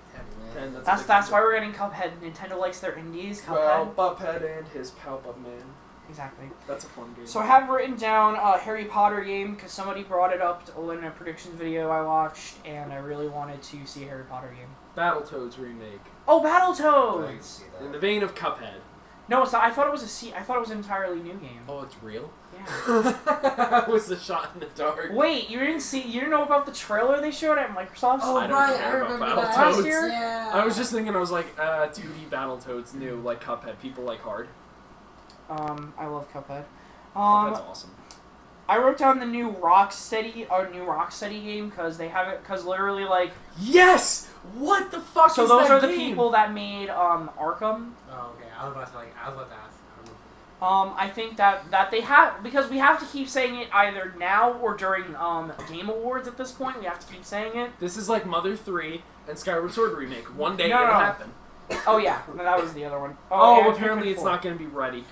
Heaven. 10. That's why we're getting Cuphead. Nintendo likes their indies. Cuphead. Well, Buphead and his Palpa Man. Exactly. That's a fun game. So I have written down a Harry Potter game because somebody brought it up in a predictions video I watched, and I really wanted to see a Harry Potter game. Battletoads remake. Oh, I can Battletoads! see In that. the vein of Cuphead. No, it's not. I thought it was I thought it was an entirely new game. Oh, it's real? Yeah. That was a shot in the dark. Wait, you didn't know about the trailer they showed at Microsoft? Oh I don't right, care I about remember that. Battletoads. Last year? Yeah. I was just thinking, I was like, 2D Battletoads new, like Cuphead. People like hard. I love Cuphead. Cuphead's awesome. I wrote down the new Rocksteady game because they have it because literally like Yes! What the fuck so is those that are the game? people that made Arkham. Oh okay, I was about to ask. I don't know. I think that they have because we have to keep saying it either now or during Game Awards at this point. We have to keep saying it. This is like Mother 3 and Skyward Sword remake. One day No, it'll no. happen. Oh yeah, that was the other one. Oh, yeah, apparently Pikmin it's 4. not going to be ready.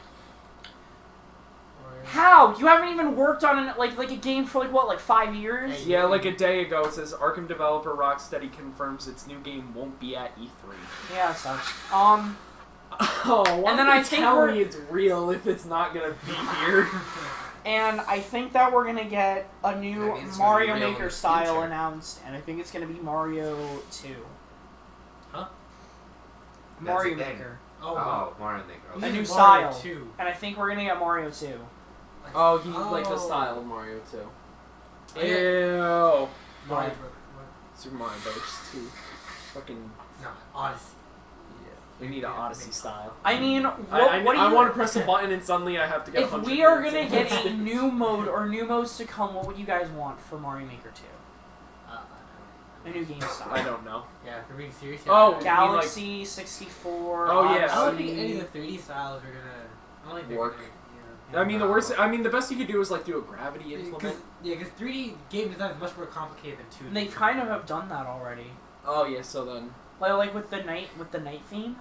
How? You haven't even worked on like a game for like 5 years? Hey. Yeah, like a day ago it says Arkham developer Rocksteady confirms its new game won't be at E3. Yeah, it sucks. Oh, why And then would I you think tell we're- me it's real if it's not going to be here? And I think that we're gonna get a new That means it's Mario gonna be real in Maker the style future. announced, and I think it's gonna be Mario 2. Huh? Mario That's a thing. Maker. Oh, wow. Oh, Mario Maker. A Okay. new Mario style. 2. And I think we're gonna get Mario 2. Oh, he like the Oh. style of Mario 2. Yeah. Ew. Mario. Super Mario Bros. 2. Fucking, No, Odyssey. we need an Odyssey style. I mean, what I do you... want to press a button and suddenly I have to get If 100 we are minutes gonna in. get a new mode or new modes to come, what would you guys want for Mario Maker 2? A new game I style. don't know. Yeah, if we're being serious. Oh, yeah, Galaxy, 64, Oh, yeah. I don't Odyssey. think any of the 3D styles are gonna. I don't think they're Work. gonna, I mean, the best you could do is like do a gravity implement. Because 3D game design is much more complicated than 2D. And they kind of have done that already. Oh yeah, so then. Like with the night theme.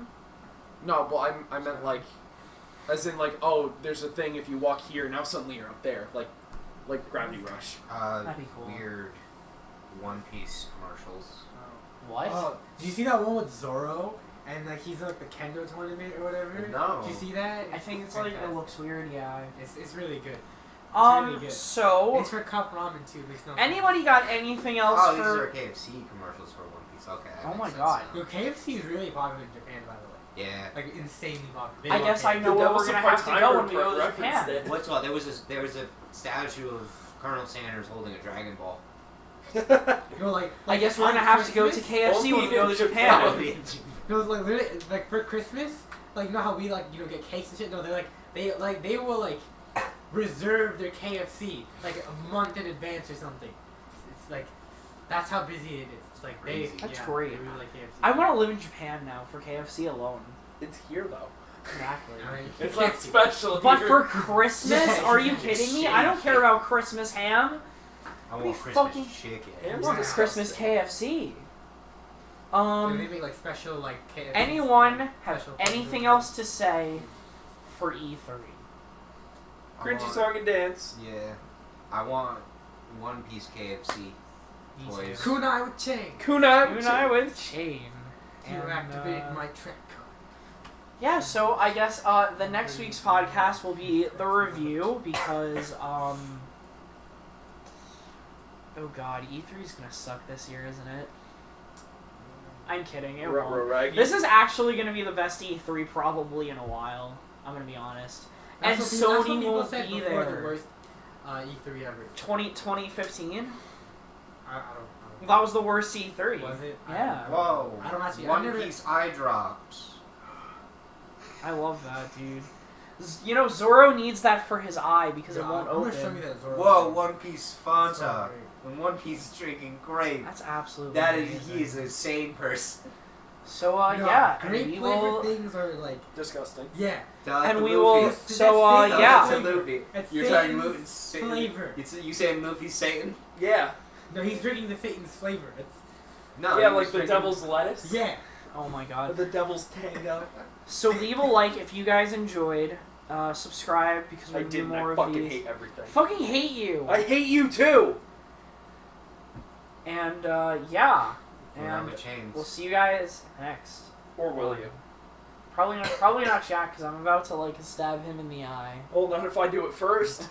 No, well I meant like, as in like, oh, there's a thing if you walk here, now suddenly you're up there, like Gravity Rush. That'd be cool. Weird One Piece commercials. What? Oh, did you see that one with Zoro? And like he's like the kendo tournament or whatever. No. Did you see that? I think it's like it looks weird. Yeah. It's really good. Really good. So It's for Cup Ramen too. Makes no anybody got anything else Oh, these for? are KFC commercials for One Piece. Okay. that Oh makes my sense God. now. Yo, KFC is really popular in Japan, by the way. Yeah. Like insanely popular. They I love guess I KFC. know where we're gonna have to go when we go to referenced Japan. it. What's what? There was a statue of Colonel Sanders holding a Dragon Ball. No, like I guess we're gonna have to go to KFC when we go to Japan. Probably. No, like literally, like for Christmas, like you know how we like get cakes and shit. No, they will like reserve their KFC like a month in advance or something. It's like that's how busy it is. It's like Crazy. That's yeah, great. They really like KFC. I want to live in Japan now for KFC alone. It's here though. Exactly. I mean, It's not special. But here. for Christmas, Yeah, are you kidding me? I don't care about Christmas ham. I We want Christmas fucking- chicken. I Ham's want disgusting. Christmas KFC. they make like special like KFC. Anyone have special anything food. else to say for E3? I Cringy want- song and dance. Yeah. I want One Piece KFC. Toys. Kunai with chain. Kunai. You and I with chain. You And, activate my trick card. Yeah, so I guess the next week's podcast will be the review because oh god, E3's gonna suck this year, isn't it? I'm kidding, it won't. This is actually gonna be the best E3 probably in a while. I'm gonna be honest. And That's what Sony people won't said be before there. The worst E3 ever. 2015? I don't. That was the worst E3. Was it? Yeah. Whoa. I don't actually. One Piece eye drops. I love that, dude. You know, Zoro needs that for his eye because it won't I'm open. gonna show you that Zoro. Whoa, One Piece Fanta. So When One Piece is drinking grape. That's absolutely That amazing. is, he is a sane person. So, No, yeah. and grape we flavored will... things are like Disgusting. yeah. And we Luffy. will... That's So, Satan. yeah. It's a Luffy. It's You're talking Satan's Luffy. Satan. flavor. You saying Luffy's Satan? Yeah. No, he's drinking the Satan's flavor. It's No. Yeah, he like was the drinking- devil's lettuce. yeah. Oh my god. The devil's tango. So leave a like if you guys enjoyed. Subscribe because I we'll do didn't. more I of fucking these. hate everything. Fucking hate you. I hate you too. And yeah. We're not And with chains. we'll see you guys next. Or will you? Probably not Jack because I'm about to like stab him in the eye. Well, not if I do it first.